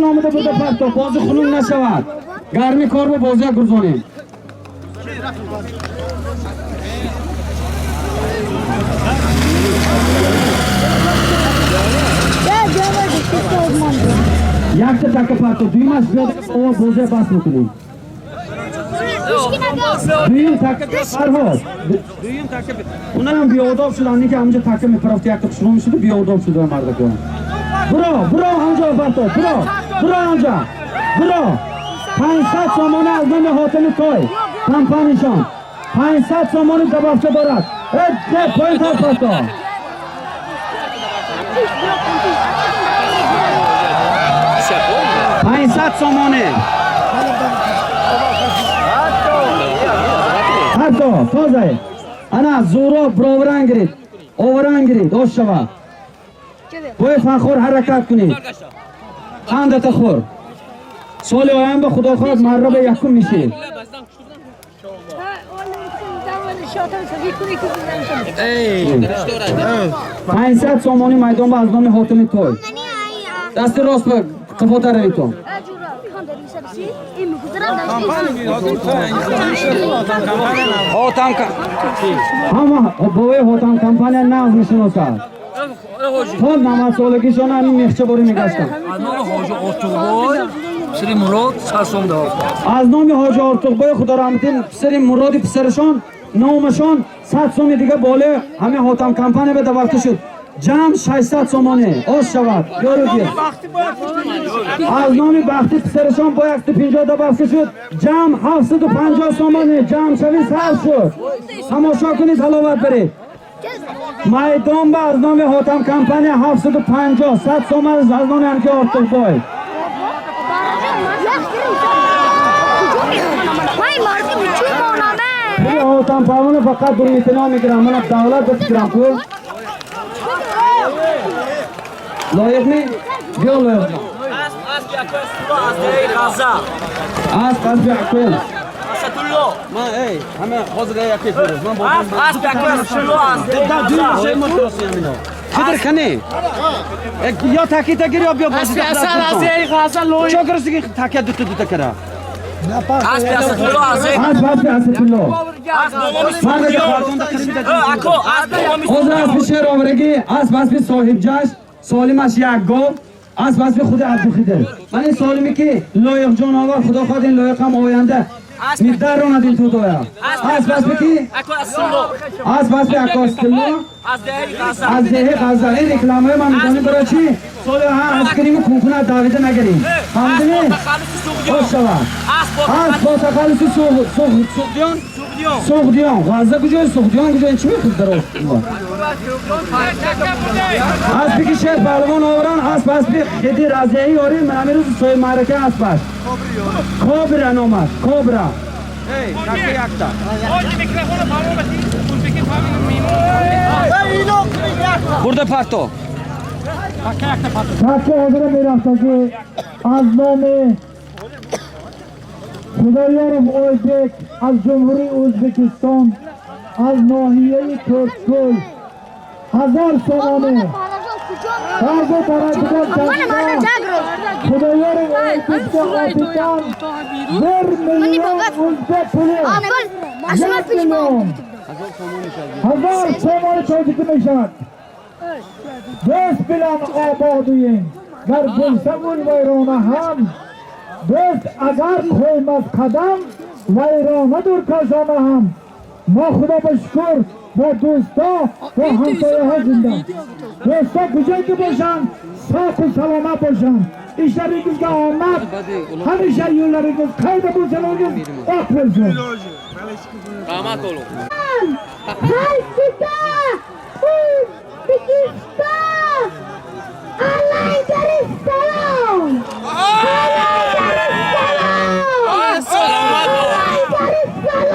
آمده برده پرتو بازی خلون نشود گرمی کار با بازی گرزانیم یک تا تک پرتو دویمش بیاد او بوزه بس میکنیم دویم تک فرهاد اونا هم بیاداب شدن که همونجا تک میپرفتی یک تا شروع میشده بیاداب شده مرده کنم برو همونجا پرتو برو همونجا برو 500 سامانه از نام حاتم توی کمپانیشان 500 سامانه دبافته دارد پایین تا پرتو 500 سامانه حتی تازه انا زورا براوران گرید اووران گرید دوش شوا باید فخور حرکت کنید خندت خور سال آیم به خدا خواهد مرا به یکم میشید 500 سامانی میدان با از نام حاتم توی دست راست به قفات روی تو همه بوی حاتم کمپانیا ناز میشناسد تا نماز سالگیشان همین میخچه باری میگشتن سری مراد سرسون دار از نام حاج ارتقبای خدا رحمتین سری مراد پسرشان نامشان 100 سوم دیگه باله همه حاتم کمپانی به دورته شد جمع 600 سامانه آش شود یارو گیر از نام بختی پسرشان با 150 دبافته شد جمع 750 سامانه جمع شوی سر شد تماشا کنید حلاوت برید میدان با از نام حاتم کمپانی 750 100 سامانه از نام همکه ارتقبای حاتم پروانه فقط برای اطلاع میگیرم من دولت بسیارم تو لایق می؟ بیا لایق می اسب بیاکل من ای همه حاضر یکی فرز من اسب بیاکل شلو چطور کنی؟ یا تکی تگیری یا بیا بازی چه کرسی که تکی دوتا کرا؟ اسب شهر آورگی اسب صاحب جشن سالمش یک گاو اسب خود عبدالخیده من این سالمی که لایق جان آور خدا خواهد این لایق هم آینده میدر رو ندین تو دویا اسب کی؟ اسب اکاستلو از دهه غزه این رکلامه من میدانیم برای چی؟ سال ها از کریم کنکنه داویده نگریم فهمدنی؟ خوش شوا اسب با تخلص سوخدیان غزه کجای سوخدیان کجای چی میخواد در اسبی که شهر پهلوان آوران اسبی خیلی رازیهی آریم من همین روز سوی معرکه اسبش کابرا نامد کابرا برده پرتو تاکه حضر میرفته که از نام خدایارم اوزبک از جمهوری ازبکستان از ناحیه ترکگل 1000 تومانه فرض پرندگان چندان خدایار ایتیسک آتیکان 1,000,000 ازبک پولی 1,000,000 1000 تومان توجیه میشد دوست بلان آبادویم در گلسمون ویرانه هم دوست اگر خویم از قدم ویرانه دور کشانه هم ما خدا بشکر با دوستا و همسایه ها زنده دوستا کجایی که باشن ساک و سلامت باشن ایشتریگیز که آمد همیشه یولریگیز خیلی بوچنوگیز اق بلسون قامت olun. Halsita! Uzbekistan! Alay Daristan! Alay Daristan! Selamat olun. Alay Daristan!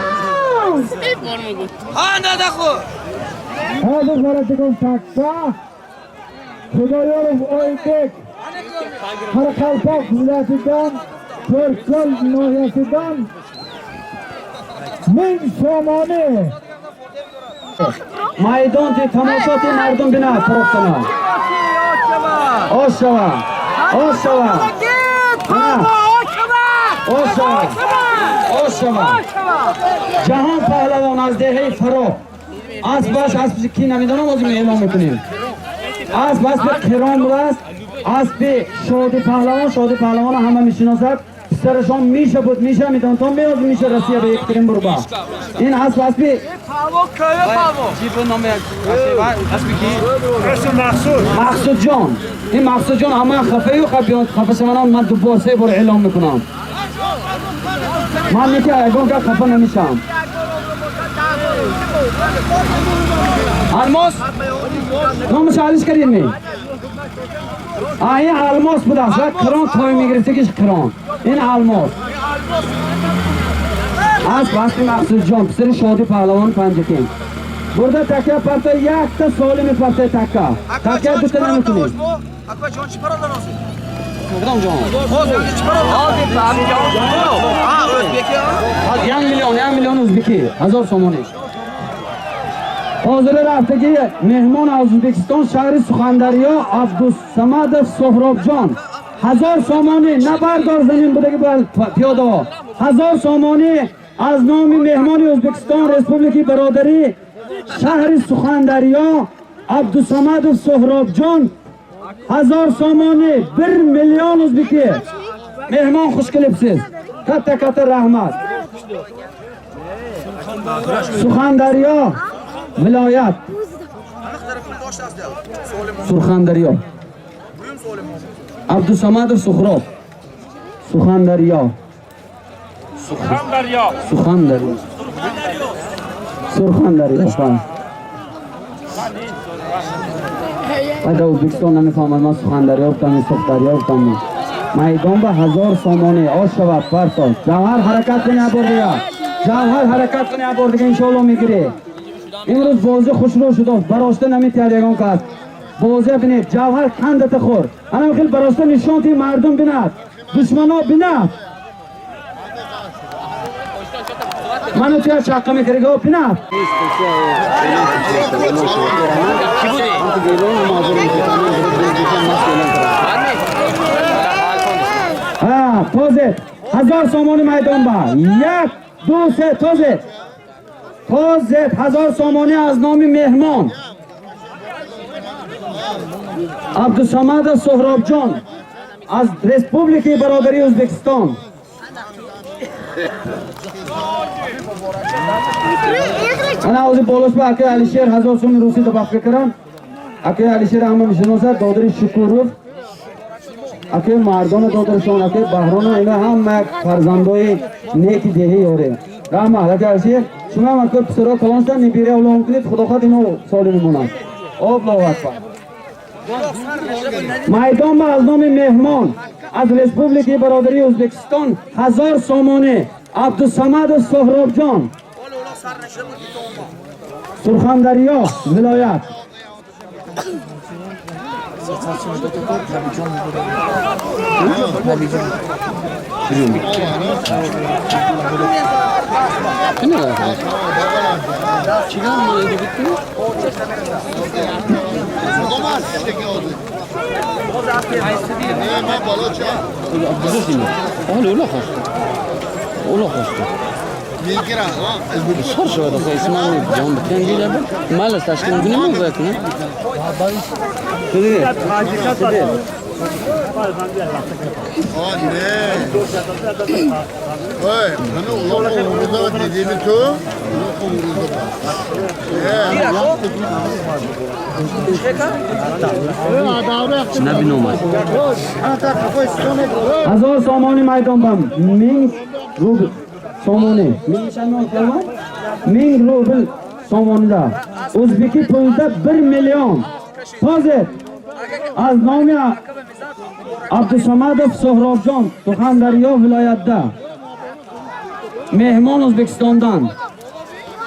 حاضر فراتکن تکتا خدایارم آیدک خرقلپاک ولایتیدان ترکگل ناحیه‌سیدان 1000 تومانه майдон ки тамошоти мардум бинад фурохтана ош шава ош шава ош шава ош шава ҷаҳон паҳлавон аз деҳаи фароғ асбаш аспи ки намедонам озим эълон мекунем асп аспи қиром аст аспи шоди паҳлавон ҳама мешиносад писарашон миша буд миша медон то меоз миша россия ба екатерин бурба ин асп аспи мақсудҷон ин мақсудҷон ҳама хафаю хафашаванам ман дубор 3 бор эълон мекунам ман мека ягон га хафа намешам алмос номаш алиш кардеми این الماس بود است و کران تای میگرفته کش کران این الماس از وقتی مقصود جان پسر شادی پهلوان پنجکین برده تکه پرته یک تا سالی میپرته تکه دوتا نمیتونی اکبر جان چی پرا داناسی؟ کدام جان؟ یک میلیون ازبکی 1000 سومانی حاضر رفتگی مهمان از ازبکستان شهر سخندریا عبدالصمد سهرابجان 1000 سومانی نه بردار زمین بوده که پیاده ها 1000 سومانی از نام مهمان ازبکستان رسپوبلیکی برادری شهر سخندریا عبدالصمد سهرابجان 1000 سومانی 1,000,000 ازبکی مهمان خوش کلپسیز کت رحمت سخندریا ولایت سرخندریا عبدالصمد سهراب سرخندریا بعد ازبکستان نمیفهمم من سرخندریا بودم سرخندریا بودم میدان به 1000 سامانه آش شود پرتا جوهر حرکت کنی ابردیا جوهر حرکت کنی ابردیا انشاءالله میگیری امروز بازی خوشرو شده براشته نمیتید یگان کس بازی بینید جوهر کندت خور انا خیلی براشته نشانتی مردم بیند دشمنا بیند منو توی چاقه میکرگه و بیند تازه 1000 سامان میدان با 1 2 3 تازه 1000 سامانی از نام مهمان عبدالصمد سهرابجان از رسپوبلیکی برادری ازبکستان انا اوزی بولوش با اکی علیشیر 1000 سوم روسی دباق بکرم اکی علیشیر همه میشناسد دادری شکوروف اکی مردان دادرشان اکی بحران اینه هم فرزندای نیکی دهی آره رحمه اکی علیشیر شما هم اکی پسرها کلانستن میبیره اولام کنید خدا خواد اینو سالی میمونن آب لاوت با میدان با از نام مهمان از رسپوبلیکی برادری ازبکستان 1000 سامانه عبدالصمد سهرابجان سرخندریا ولایت Ne kadar? Çıkan mı öyle bitti mi? Olmaz işte oldu. Ne ben baloça. Güzel şimdi. Öyle koştu. Öyle koştu. Bilgira ha. Sor şu anda İsmail Can Biten değil abi. Maalesef taşkın günü mü zaten? Tabii. Tabii. Anne. Oy, hani ulan umurunda dediğimi tu. Ulan umurunda bak. Ne bir numara? 1000 somoni maydon bam. 1000 rubl somoni. 1000 shamon kelma. 1000 rubl somonida. O'zbeki pulida 1 million. Hozir az nomi Abdusamadov Sohrobjon Surxondaryo viloyatida. Mehmon O'zbekistondan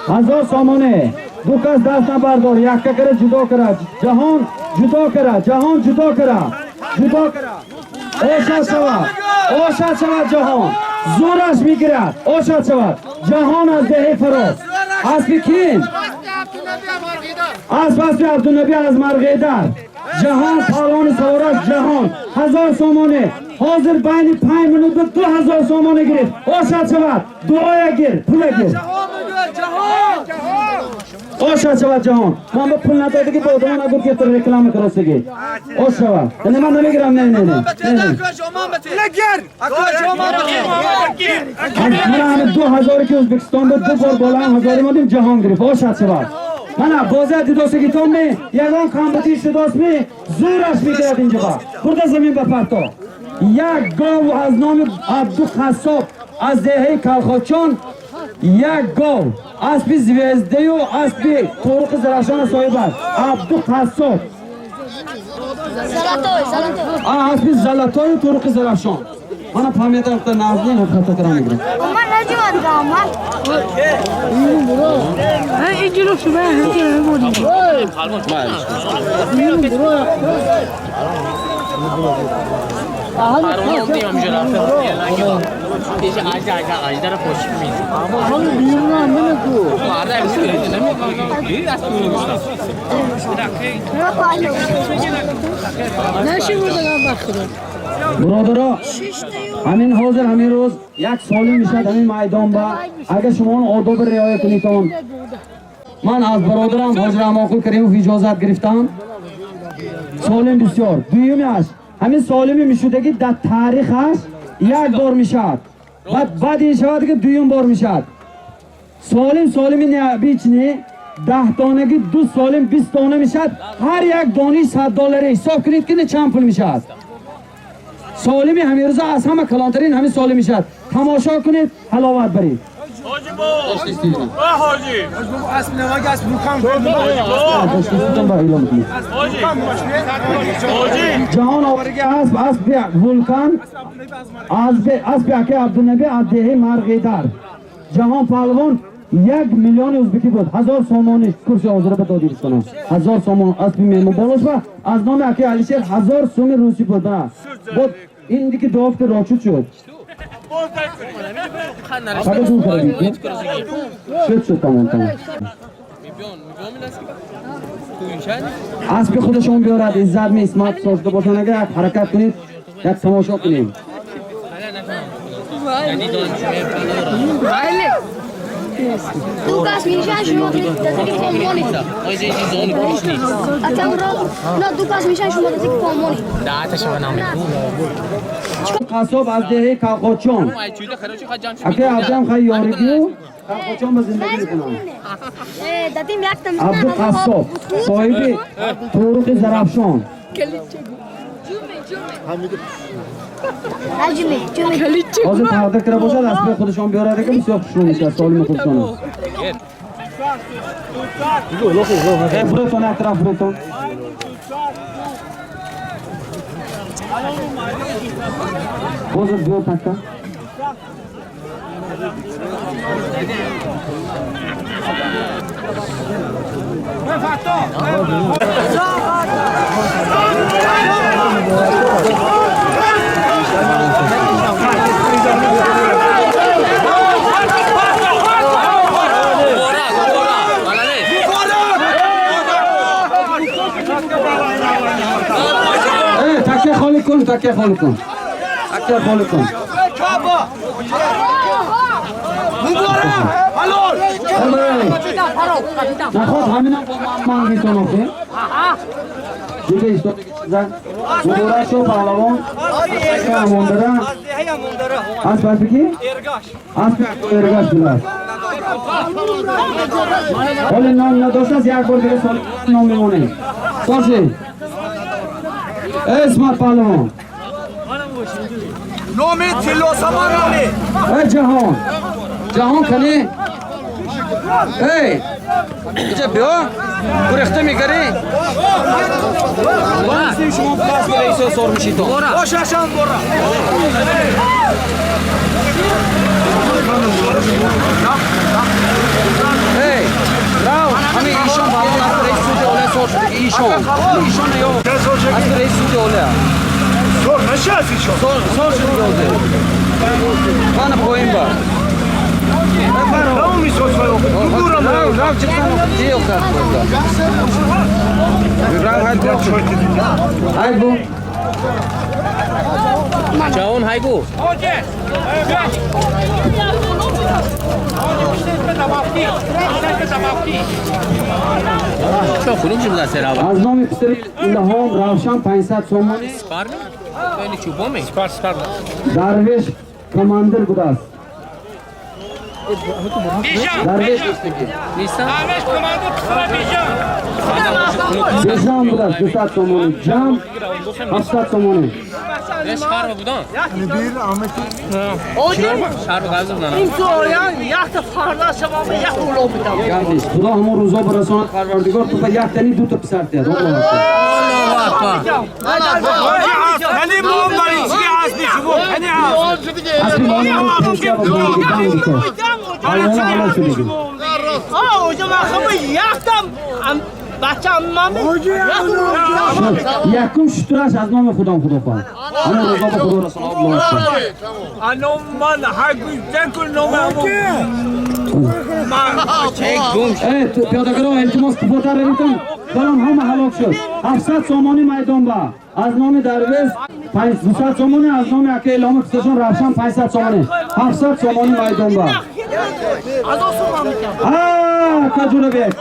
1000 somoni. Dukas dastdan bardor, yakka kira judo kira. Jahon judo kira, jahon judo kira. Judo kira. O'sha chava jahon. Zo'rash migra. O'sha chava. Jahon az dehi faroz. Asbi kim? Asbi Abdunabi az Marg'edar. Jahon paloni savrash jahon. 1000 somoni. Hozir bayni 5 minutda 2000 somoni girib. O'sha chava. Duoya gir, pula gir. O'sha chava jahon. Mana bu pulni aytadiki, bu odam agur keltirib reklama qilasiga. O'sha va. Nima giram ne. Mana 2000 ki O'zbekistonda bu bor bo'lan 1000 modim jahon girib. O'sha chava. Mana bozor didosiga tommi, yagon kompetitsiya dosmi, zo'rash migrad injiba. Burada zamin ba parto. Yak gol az nomi Abdu Qassob az dehi Kalxochon. Yak gol. Asbi Zvezdayu, asbi To'riq Zarafshon sohibat. Abdu Qassob. Zalatoy. Asbi Zalatoy To'riq Zarafshon. Mana pamyatovda nazli xato qilamiz. Amma najmat amma. Ha, ejiro shu ba, ejiro bodi. Birodaro, amin hozir amin roz yak solim mishad amin maydon ba. Agar shomoni odob rioya kuniton. Man az birodaram Hojir Amoqul Karimov ijozat giriftam. Solim bisyor. Duyum yash. Amin solimi mishudagi da tarixash yak bor mishad. Bad inshoatga duyum bor mishad. Solimi ne bichni 10 tonagi 2 solim 20 tona mishad. Har yak doni $100 hisob qiling ki cham pul mishad. Solimi hamiroza az hamma kalontarin hamin solim mishad. Tamosha kunid, halovat baring. Hoji. Asli nimaga asli Vulkan Jahon ovariga asbi Vulkan asbi aka Abdunabi Addehi Marg'edar. Jahon palvon 1 million o'zbeki bo'ldi. 1000 somoni kursi hozir batodingiz kana. 1000 somon asbi mehmon bo'lish va az nomi aka Alisher 1000 so'm rusi bo'ldi. Bu indiki doktor Rochuchu. Hadi dur kardeşim. Şu tamam. Asbi xudashon biyoradi, izzatmi ismat sozda boshanaga harakat qilib, yak tomosha qiling. Dukas Mishan shuma pomoni. No Dukas Mishan shuma pomoni. Qassob az dehi Kalxochon. Aka abdam xayyorigu Kalxochon ba zindagi kunam. Dadim yaktam. Abdu Qassob sohibi To'riq Zarafshon. Najmi. Hozir taqdir kira bo'lsa, asbi xudashon biyoradi ekan, siyoq tushunishlar, solim xursoni. Burton atraf Burton. Hozir bu takka. تکه خالی کن تکه خالی کن تکه خالی کن نخواد همینم با من مانگی تو نخواه دیگه ایستو دیگه چیزن مبارا شو پهلوان تکه همون داره از پس بکی؟ از پس ارگاش بلد حالی نام نداشت از یک بار دیگه سالی نام میمونه باشه اسمت پهلوان نومی تلو سامانونه ای جهان کنی ای اینجا بیا برخته میگری ما شما پلاس رئیس سر میشید باششان برا ای راو همین ایشان بالون از رئیس سوده اوله سر شده ایشان یا از رئیس سوده اوله سر نشه از ایشان سر شده گوزه خانه پایین با نمی سوزه راو چکتن دیو کرد راو های بو جوان هایگو چه خونم چی بوده سراغ از نام پسری الهام روشن 500 سومانی سپر می؟ بینی چوبا می؟ سپر درویش کماندر بوده است درویش نیستم؟ بیجان بوده است 200 سومانی جام 700 سومانی یه شهر بودن؟ شهر غزه بودن این سوریان یک فردا شما به یک اولو بیدم گردیش خدا همون روزا برساند پروردگار تو به یک تنی دو تا پسر تید الله اکبر هنی مام داری چی هستی شما هنی هست اصلی مانی رو پنسیه با بانگی دم بیتو حالا حالا شدیدی اوجا ما خب یکتم بچه امامی یکم شترش از نام خدا خدا همون روزا به خدا رساند الله اکبر انو من هرگز دکل نومه ای تو پیادگرها التماس کپوتر رویتون برام همه حلاک شد 700 سامانی میدان با از نام درویز 200 سامانی از نام اکه الهام پسشون روشن 500 سامانی 700 سامانی میدان با کجوره بیت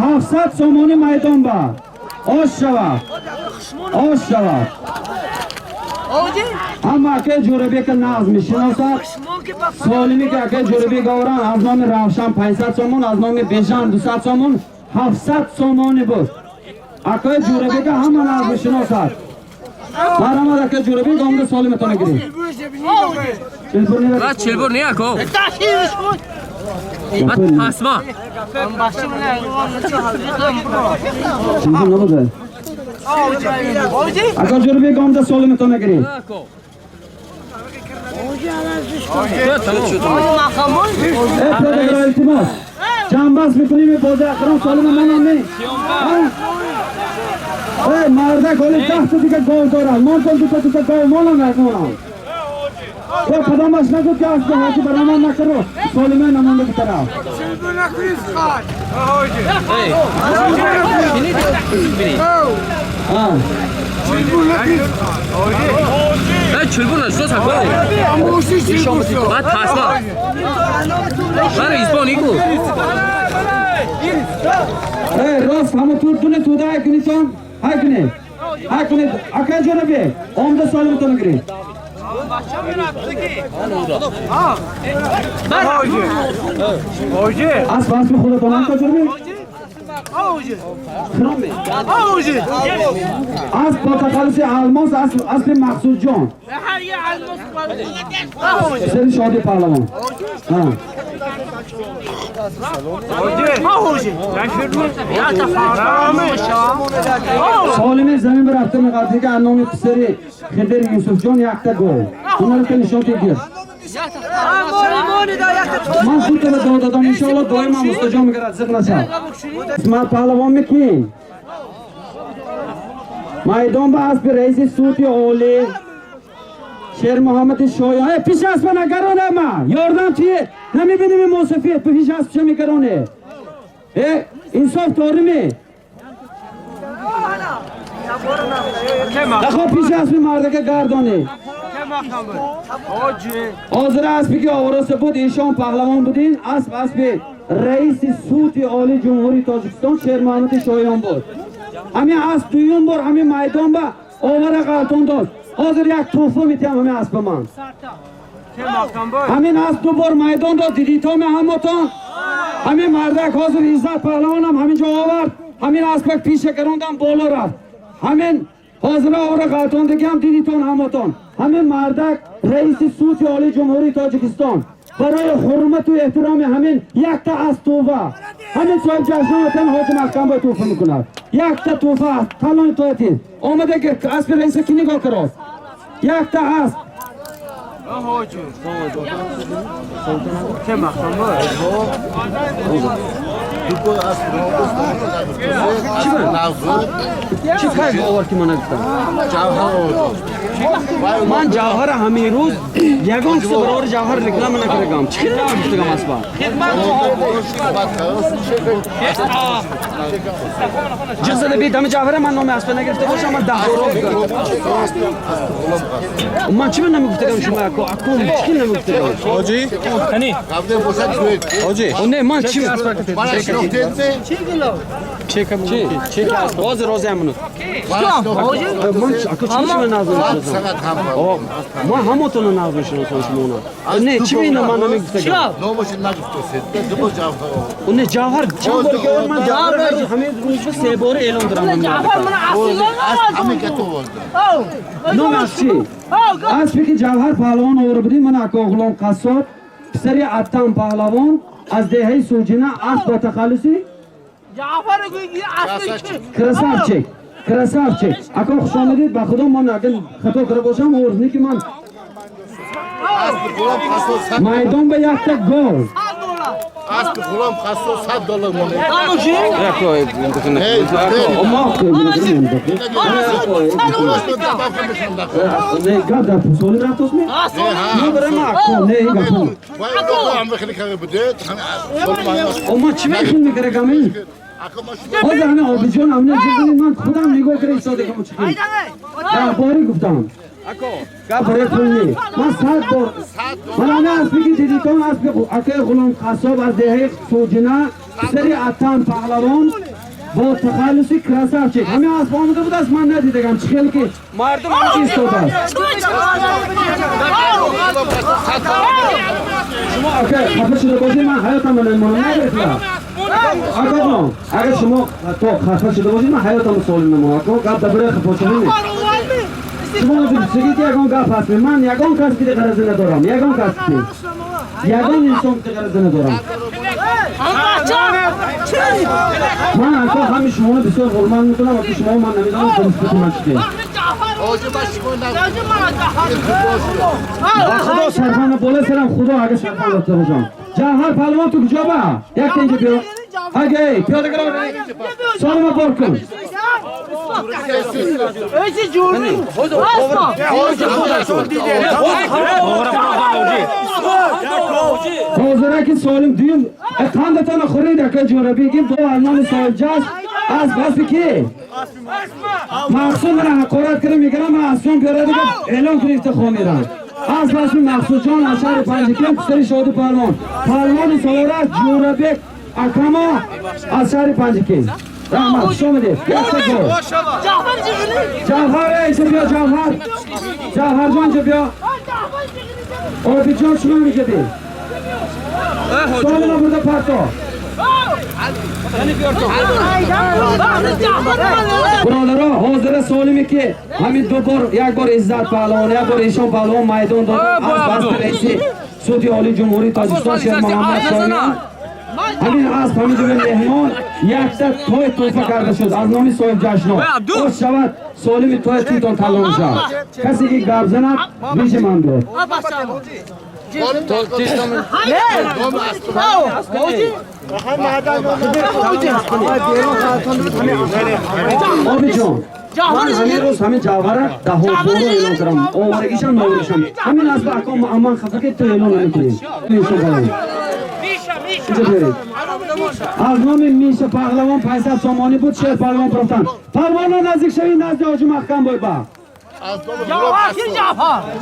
700 سامانی میدان با آش شود اما اکه جوره بی که ناز میشناسد سالمی که اکه جوره بی گوران از نام روشن 500 سامان از نام بیژن 200 سامان 700 سامانی بود اکه جوره بی که همه ناز میشناسد مرحمت اکه جوره بی گامده سالمی تو نگیری چلبور نیا کو بات پاسما چیزی نبوده اکه جوره بی گامده سالمی تو نگیری افراد التماس جنباز میکنیم بازی اخران سالم من نمی مرده گلی تحت دیگه گل دارم من کن دوتا گل مالا نکنم تو قدامش نگو که از به حاجی برامان نکرو سالمه نمانده بطرف چلبور نشد سکو بات پاسما برای اسپانی کو راست همه دونه توده های کنی چون های کنی اکه جانبه آمده سالم تو نگری از به خدا تانم که جانبه خرامه از پاتقالسی آلماس اصل مقصود جان یه الماس سری شادی پهلوان ها سالم زمین بر رفته مقاطعه که نام پسری خضر یوسف جان یک گل اونا رو که نشان گیر من زود به داد دادم انشاءالله دائما مستجاب میگرد زد نشه اسمت پهلوان میکی میدان به اسب رئیس سوتی اولی شیر محمد شایان پیش اسب نگرانه ما یاردم چیه نمیبینیم این موسفیت پیش اسب چه میگرانه انصاف دارمی نخواه پیش اسب مردکه گردانه حاضر اسبی که آوراسته بود ایشان پهلوان بودین اسب رئیس سوتی عالی جمهوری تاجیکستان شیر محمد شایان بود همین اسب دویم بار همین میدان با آور قرطان داد حاضر یک توفه میتیم همین اسب من همین اسب دو بار میدان داد دیدی تا همتان همین مردک حاضر عزت پهلوان هم همینجا آورد همین اسب پیش کراندم بالا رفت همین حاضر آور قرطان دیگه هم دیدی تا همتان همین مردک رئیس سوتی عالی جمهوری تاجیکستان برای حرمت و احترام همین یک تا از توفه همین صاحب جشن وطن حاج محکم باید توفه میکند یک تا توفه است تلان تویتین آمده که اسب رئیس کی نگاه کرد یک تا هست چی کاری آورد که من نگفتم من جوهر همین روز یگان کسی برای جوهر لکلا من نکرگم چی نگفتم اسبا جزده بید همه جوهر من نام اسبا نگرفته باشم من 10 رو من چی من نمیگفتم شما اکو چی نمیگفتم حاجی کنی حاجی نه من چی چه باز روزه همونو من اکو چی من نازم ما همتون نازم شناسان شما نه چی اینا من نمیگفتم اون جوهر چند بار که من جوهر همه روز سه بار اعلام دارم نام از چی؟ اسبی که جوهر پهلوان آورده بودیم من اکا غلام قصاب پسری عطم پهلوان از دهه سوجینه اسب با تخلصی کرسافچک اکا خوش آمدید با خدا من اگر خطا کرده باشم ارزنی که من میدان به یک تا گل اسب غلام خاصو $100 مونه نه گادا پسولی رفتوس می نه برای ما اکو نه ایگا پول هم بخیلی که بوده اما چی بخیل میکره کمی؟ حاضر همه آبیجان همه جزنی من خودم نگاه کرده ایستاده کمو چکی باری گفتم برای پول نی من 100 بار من همه اسبی که دیدی کن اسبی اکه غلام قصاب از دهه سوجنه سری عطان پهلوان با تخلصی کرسافچک همه اسب آمده بود از من ندیدگم چی خیلی که مردم همه ایستاده است شما اکه خفه شده باشی من حیاتم رو نمانم نگرفتم اگر شما تو خفه شده باشید من حیاتم سوال نمونم گفت دبره خفه شده نیست شما بگید یگان گفت هست من یگان کسی که غرض ندارم یگان کسی یگان انسان که غرض ندارم من اکا همه شما بسیار غرمان میکنم وقتی شما من نمیدانم کنسپیتی من چیه خدا سرفان بالا سرم خدا اگه سرفان داشته باشم جوهر پهلوان تو کجا با یک اینجا بیا اگه پیاده کرو سالما بار کن ایسی جوری حاضره که سالم دیم اقاندتان خورید که جوره بگیم دو علمان سال جاست از بسی که مقصود را حقارت کرده میگرم من اصلا بیاره دیگه اعلام کنیفته خواه میرم از بسی مقصود جان از شهر پنجکیم پسری شاد پهلوان سالارت جوره بگ اکما از شهر پنجکیم رحمت شما دید جوهر ایسا بیا جوهر جان جا بیا آبی جان شما میگه دید سالما بوده پرتا برادرها حاضر سالمی که همین دو بار یک بار عزت پهلوان یک بار ایشان پهلوان میدان داد از بست رئیس سودی عالی جمهوری تاجیکستان شیخ محمد شاهیان همین اسب همین جمله مهمان یک دست توی توفه کرده شد از نامی صاحب جشن‌ها خوش شود سالمی توی تیتان طلا شود کسی که گپ زند بیش من بیاد آبی جان من همین روز همین جوهره ده ها بارو اعلان کردم آوارگیشم ناوارگیشم همین از به احکام امان خفه که تو اعلان نمیکنی میشه برای اینجا برید از نام میشه پهلوان پیسر سامانی بود شهر پهلوان پرفتن پهلوان ها نزدیک شوید نزد حاجی محکم باید با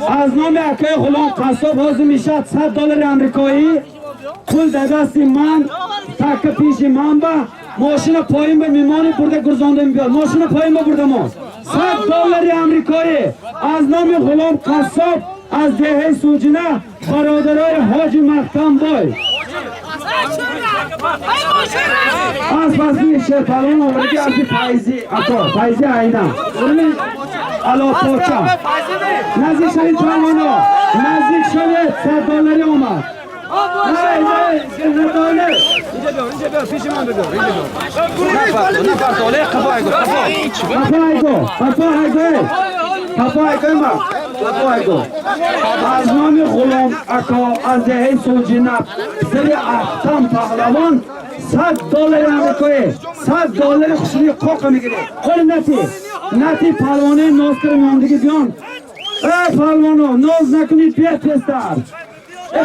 از نام اکای غلام قصاب حاضر میشد $100 امریکایی پول در دست من تک پیش من با ماشین پایین به میمانی برده گرزانده میبید ماشین پایین برده ما $100 امریکایی از نام غلام قصاب از دهه سوجنه برادرای حاجی محکم باید از فصلی شرپلان آورگی از فایزی اتا فایزی عیدم برمید علا پاچه نزدیک شوید پروانا نزدیک شوید $100 آمد اینجا بیا پیش من بگو نفر طاله خفا ایگو از نام غلام اکا از دهه سوجنه سری اختم پهلوان $100 امریکایی $100 خوشوی قاقه میگیره خیلی نتی پهلوانه ناز کرده میاندگی بیان ای پهلوانو ناز نکنید بیاد پستر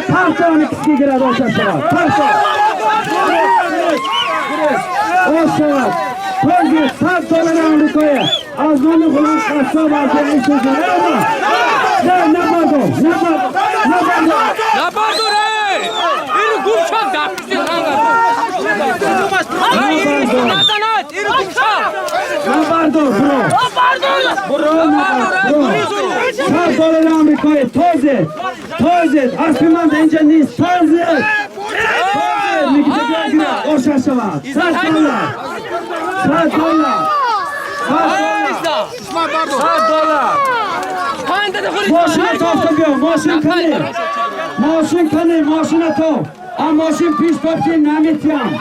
پرچانه کسی گره داشته شود پرچان آز شود پرگی $100 امریکایی از نام غلام قصاب از دهه سوجنه نه نبردو اینو گوم شد دفتی نبردو $100 امریکایی تازه اسبی من اینجا نیست تازه میگی بگیره آشا شود $100 ماشین تافت بیا ماشین تافت اما ماشین پیش تافتی نمیتیم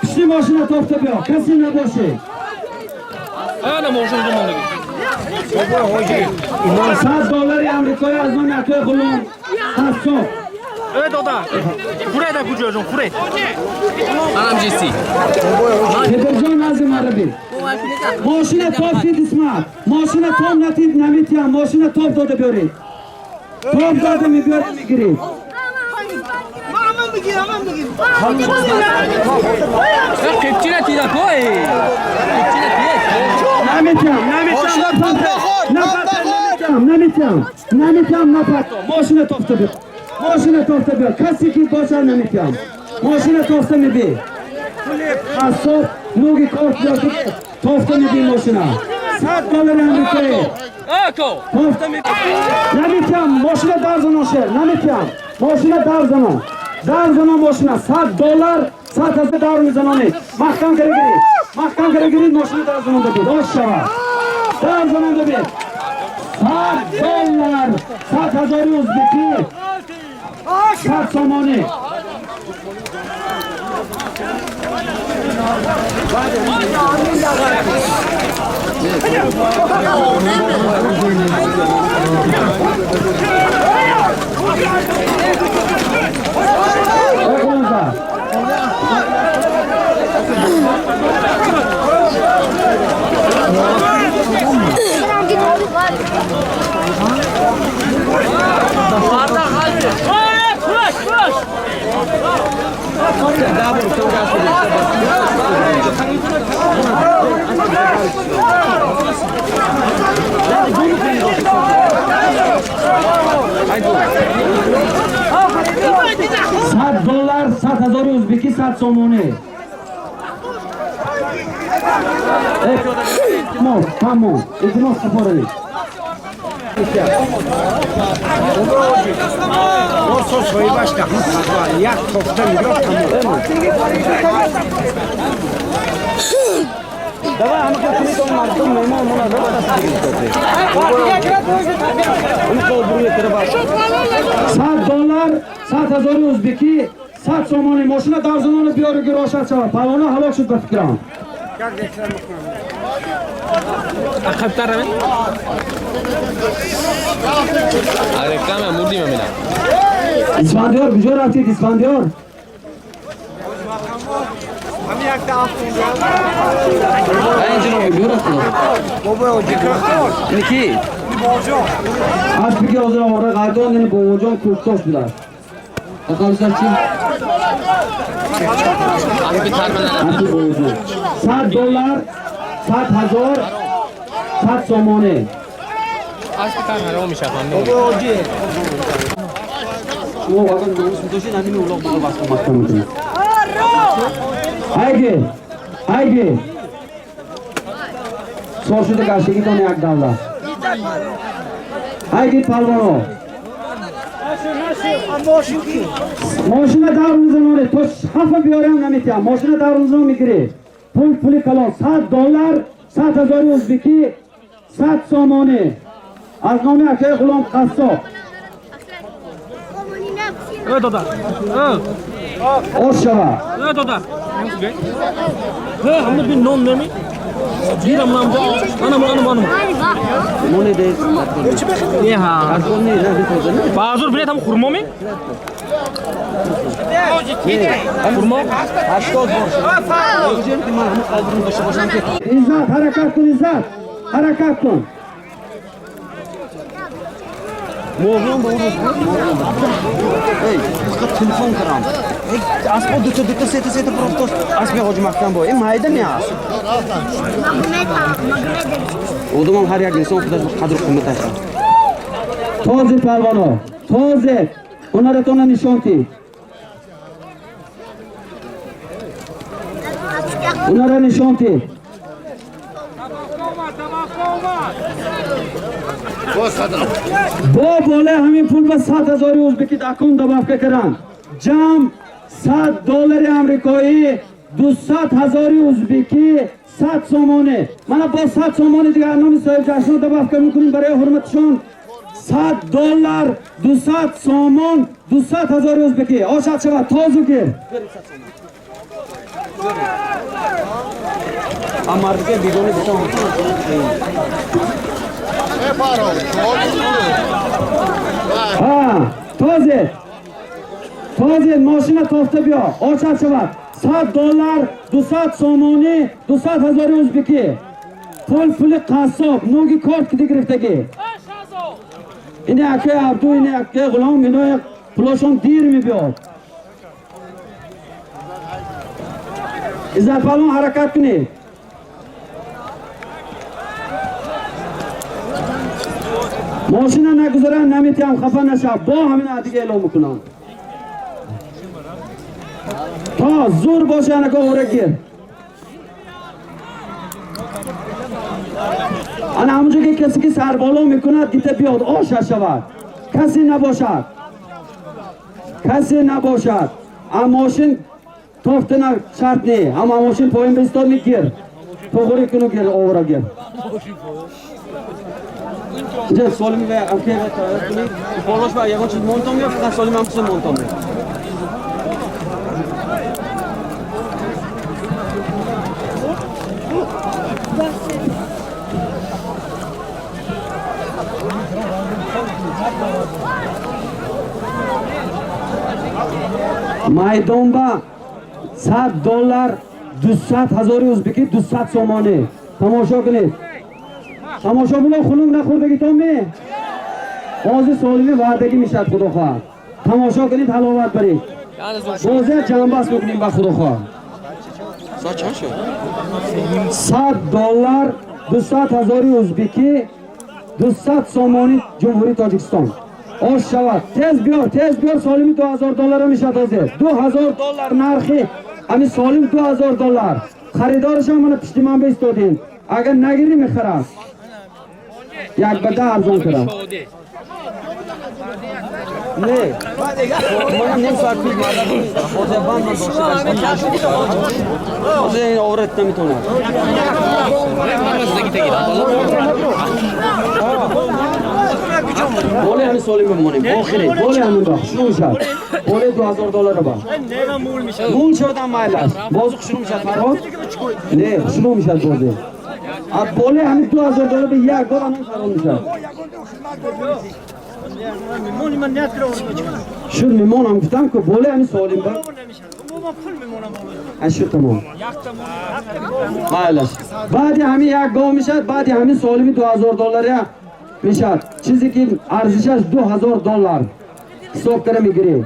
پیشی ماشین تافت بیا کسی نباشه $100 امریکایی از من اکای غلام قصاب خوره کجا جون خوره منم جیسی پدر جان نزد عربی ماشین تاپ دید اسمت ماشین تاپ نتید نمیتیم ماشین تاپ داده بیارید تاپ داده میگیرید قیبچی نتیده کوی نمیتیم ماشین تافته بیا کسی که باشه نمیتیم ماشین تافته میبی قصاب نوگی کارت بیاده تافته میبی ماشین $100 امریکایی تافته میبی نمیتیم ماشین درزنان شد نمیتیم ماشین درزنان ماشین $100 $100 دار میزنانید محکم گرگیرید ماشین درزنان دبید آش شود درزنان دبید $100 $100,000 ازبکی 100 سامانه $100 $100,000 ازبکی 100 سامانه تمام التماس سفاره $100, 7,000 o'zbeki, 100 so'moni mashina darzonini biyoriga ro'shat chava. Palvona halok shud ba fikram. Aqabtar men. Reklama murdima men. İsfandiyor, bujor atid İsfandiyor. Ayinchini ko'rasizlar. Niki? Aspiki hozir ora qaydon ya'ni bobojon ko'ktosh bilan. Aqamsarchi? Asbi tarbiyalanadi. $100, 7,000, 7 somoni. Asbi tarbiyalanadi میشافن. O agar nomus doshi nani uloq bo'la basmoqdan o'tadi. Haydi. So'shida qarshigi toni yak davla. Haydi palvono. Mashina davrimizdan o'rib, to'sh xafa biyoram namityam. Mashina davrimizdan migri. Puli kalon $100, 7,000 o'zbeki, 100 somoni. Az nomi aka G'ulom Qassob. دادا Oshava. دادا هم بین نون نمی گیرم نام anam Mone de. نه ها Kartonni ne diyordun? بازور بله هم خورما می خورما 80 borç. Hocam ki man hamı kaldırın başa ki. İzzat, harakat kun İzzat. Harakat kun. Moğlan doğru. Hey, उसका telefon करा. Aspo dute sete prostos. Asme hocam aktan bu. Mayda ne as? O zaman her yer insan kadar kıymet aşar. Toze palvano. Toze. Onlara tona nishonti. Onlara nishonti. Bo bola همین پول به 100,000 o'zbeki akun dabavka kiran. Jam $100 آمریکایی 200,000 o'zbeki 100 somoni. Mana bu 100 somoni degan nomi so'yib jashno dabavka میکنیم برای حرمتشون. $100, 200 somon, 200,000 o'zbeki. Oshad shava tozuki. Amarga bidoni bitan. Ha, toze mashina tofta biyo. Oshad shava. $100, 200 somoni, 200,000 o'zbeki. Puli qassob, nogi kort gidigrifdagi. Ini aka Abdu, ini aka G'ulom, ini ploshon dirmi biyo. İzzat palvon harakat kuni. Mashina naguzaram namityam xafa nashab. Bo hamina adiga e'lon mikunam. Ta zo'r boshanaga o'ra gir. Ana hamjoga kesi ki sarbolo mikunad dite biyod oshashavad. Kasi nabashad. Amoshin toftana shart ne. Ama amoshin poyin bestodlik gir. To'g'ri kuni gir, o'ra gir. Inja solimi ve amke ve kuni polosh va yagon chiz montom yo faqat solim ham qism montom. Maydonba $100, 200,000 o'zbeki, 200 somoni. Tomosha qiling. Tomosha bilan xulum naxurdagi tommi. Hozir solimi va'dagi mishat xudo xoh. Tomosha qiling, halovat biring. Hozir jambas bo'ling ba xudo xoh. Soat chand shu? $100, 200,000 o'zbeki, 200 somoni Jumhuriy Tojikiston. Osh shavad. Tez biyor solimi $2,000 mishat hozir. $2,000 narxi. Ami solim $2,000. Xaridorisham mana pishtiman bestodin. Agar nagiri mixiras. یک به ده ارزان کردم نه من نیم ساعت پیش بازه بند من داشته بازه این آورت نمیتونه بوله همین سالی بمونیم آخری بوله همون دا شروع شد بوله $2000 با مول شدم مایلش بازو شروع میشد فراد نه شروع میشد بازه اب بوله همین $2000 به یک بار همون فراد میشد شد میمونم گفتم که بوله همین سالیم با اشو تمام مایلش بعد همین یک گاو میشد بعد همین سالمی $2000 میشد چیزی که ارزشش $2000 حساب کرده میگیری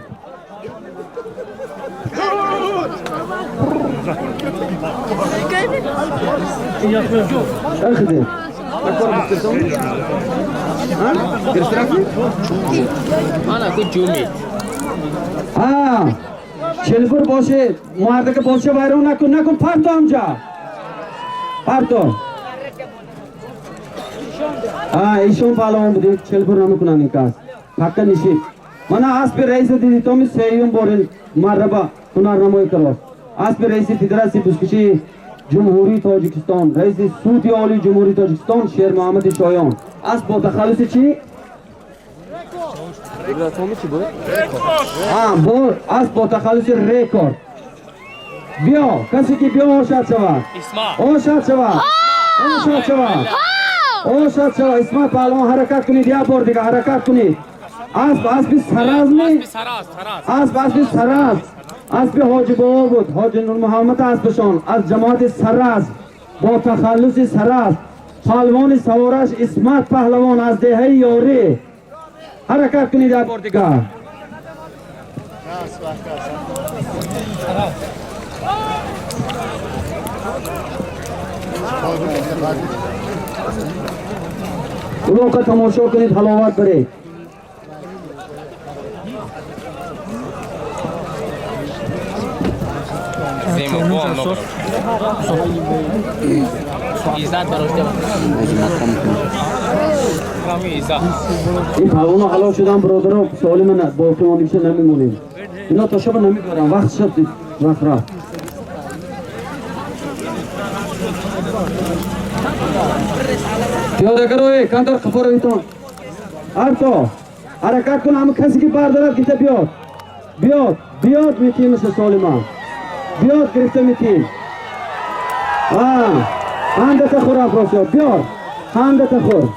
اخده Ana ku jumi. ها چلبر باشه مردک باشه ویرون نکن پرتو همجا پرتو ایشون پهلوان بودی چلبر نمیکنن این کس حق نشید من اسب رئیس دیدی تو می سیوم بورین مرحبا هنرنمایی کرد اسب رئیس فدراسیون بوسکشی جمهوری تاجیکستان رئیس سود عالی جمهوری تاجیکستان شیر محمد شایان اسب با تخلص چی بور اسب با تخلص رکورد بیا کسی که بیا آشد شود آشد شود اسمت پهلوان حرکت کنید یک بار دیگه حرکت کنید اسب سراز نی اسب سراز اسب حاجی بابا بود حاجی نور محمد اسبشان از جماعت سراز با تخلص سراز پهلوان سوارش اسمت پهلوان از دهه یاری حرکت کنید یک بار دیگه اونو که تماشا کنید حلاوت برید این پهلوانا حلال شدن برادرها سوالی من با احتمال میشه نمیمونیم اینا تا شب نمیبرن وقت شد وقت رفت پیاده گروه کندر خفار ایتون ارتو حرکت کن همه کسی که بردارد گیته بیاد میتیم مثل سالمان بیاد گرفته میتیم هندت خور افراسیار بیاد هندت خور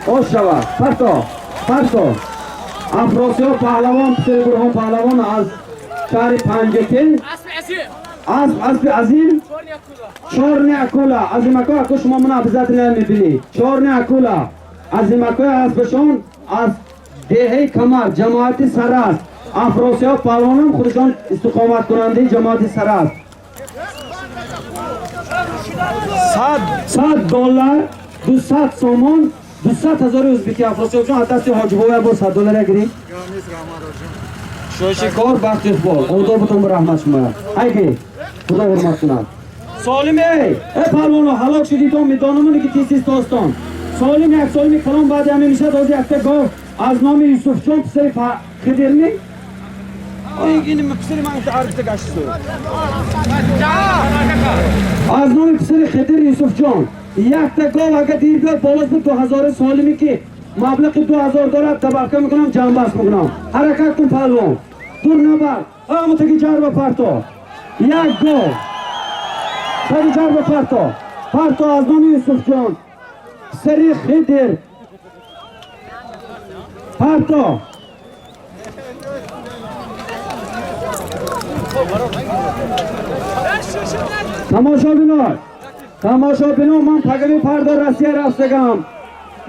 آش شود پرتو افراسیار پهلوان پسر برهان پهلوان از شهر پنجکل اسب عظیم چارنی اکولا عظیمکای اکو شما من افزت نمیبینی چارنی اکولا عظیمکای اسبشان از دهه کمر جماعت سراز افراسیاب پهلوان خودشان استقامت کننده جماعت سراز $100 200 سامان 200,000 ازبکی افراسیاب جان دستی حاجی بابا با $100 گیری شوشکار بخت اقبال خدا بتون به رحمت شما هیگی خدا حرمت کنند سالم ای پهلوانا حلاک شدی تو میدانمونی که تیسیز داستان سالم یک سالمی کلام بعد همه میشه دازی اکتا گفت از نام یوسف جان پسر خدرمی این پسر من عرفت گشت از نام پسر خدر یوسف جان یک تا گاو اگه دیر بیاد بالاست بود 2000 سالمی که مبلغ $2000 طبقه میکنم جنبست میکنم حرکت کن پهلوان دور نبر متگی جرب پرتو یک گاو تگی جرب پرتو از نام یوسف جان پسر خدر پرتو تماشا بینو من پگمی پردار رسیه رفتگم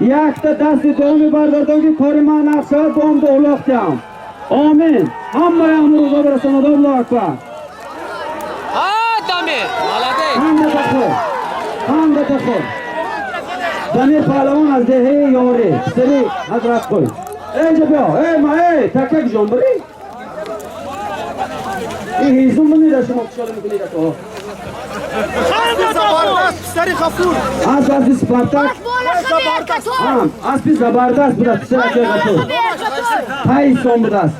یک تا دست دومی برداردم که کاری من نقشه با هم دولاختیم آمین همه امروز روزا برساند الله اکبر حمد تخور دمیر پهلوان از دهه یاری سری حضرت خوی اینجا بیا تکک جان بری این هیزون بمیده شما کشاله میکنید سری خفور اسب سپارتاک اسب زبردست بود پسر که غفور 5 سوم بود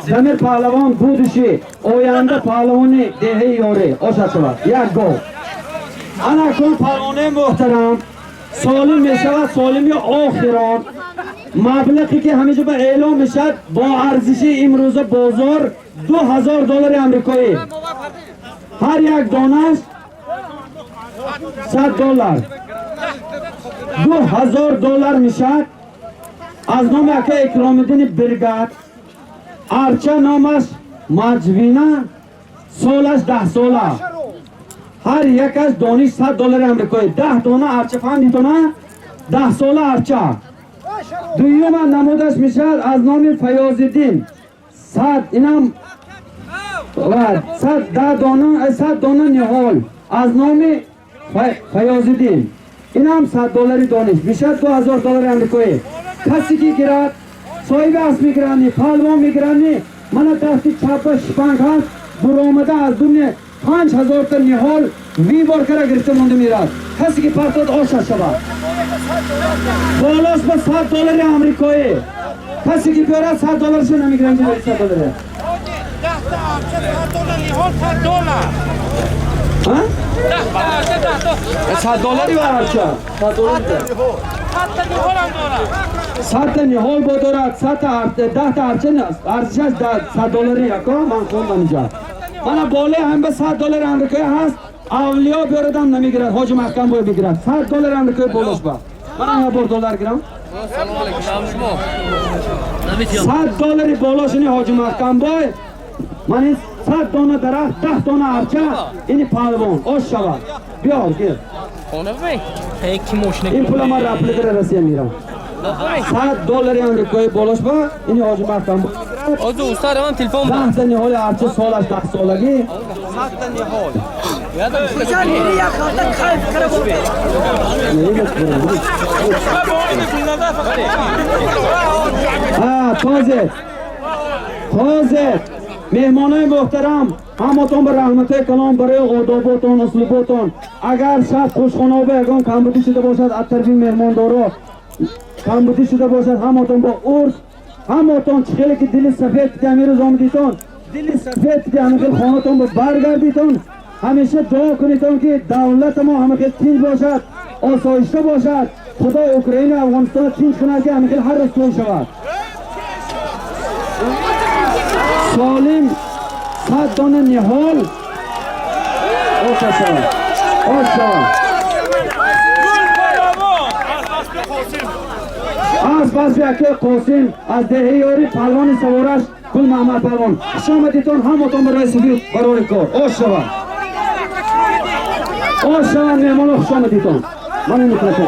زمیر پهلوان بودشی آینده پهلوانی دهه یوری اوشد شود یک گل انا کن پهلوان محترم سالم می شود سالمی آخران مبلغی که همیشه به اعلام میشد با ارزش امروز بازار $2000 امریکایی هر یک دانش $100 $2000 میشد از نام یکی اکرام الدین برگت ارچه نامش مجوینه سالش 10 ساله هر یک از دانش $100 امریکایی 10 دانه ارچه فهمیدی نه 10 ساله ارچه دویم نمودش میشد از نام فیاض‌الدین 100 اینم 100 دانه نهال از نام فیاض‌الدین اینم $100 دانش میشد $2000 امریکایی کسی که گیرد صاحب اسب میگیرنی پهلوان میگیرنی من دستی چپ شپنگ هست برآمده از دونه 5000 تا نهال وی بار کرده گرفته مونده میرد کسی که پرتاد آشد شود بالاست با $100 امریکایی کسی که بیارد $100 شو نمیگیرن جوری $100 $100 برد چه؟ $100 نهال با دارد 10 تا ارچه ارزشش $100 یکا من خوندم اینجا من باله هم به $100 امریکایی هست اولیا بیاردم نمیگیرد حاج محکم باید بگیرد $100 امریکایی بالاش با من هم بار دلار گیرم $100 بالاش اینی حاج محکم باید من این 100 دانه درخت 10 دانه ارچه اینی پهلوان آش شود بیار گیر این پول من رپلی در رسیه میرم $100 امریکایی بالاش با اینی حاج محکم باید آجو استاد من تلفن 10 تا نهال ارچه سالش 10 سالگی 100 تا نهال تازه مهمانای محترم همتون به رحمت کلام برای آدابتون اسلوبتون اگر شب خوشخانه و یگان کمبودی شده باشد از طرف مهماندارا کمبودی شده باشد همتون با عرض همتون چخیلی که دل سفید که امیر روز آمدیتون دل سفید که همه خانتون به برگردیتون همیشه دعا کنیتون که دولت ما همه تیز باشد آسایشته باشد خدای اوکراین و افغانستان تیز کند که همه هر روز توی شود سالم 100 دانه نهال آشد اسب یکی قاسم از دهه یاری پهلوان سوارش گل محمد پهلوان خوش آمدیتون همتون برای سفید قرار کار آش شود مهمان خوش آمدیتون من این مطلقه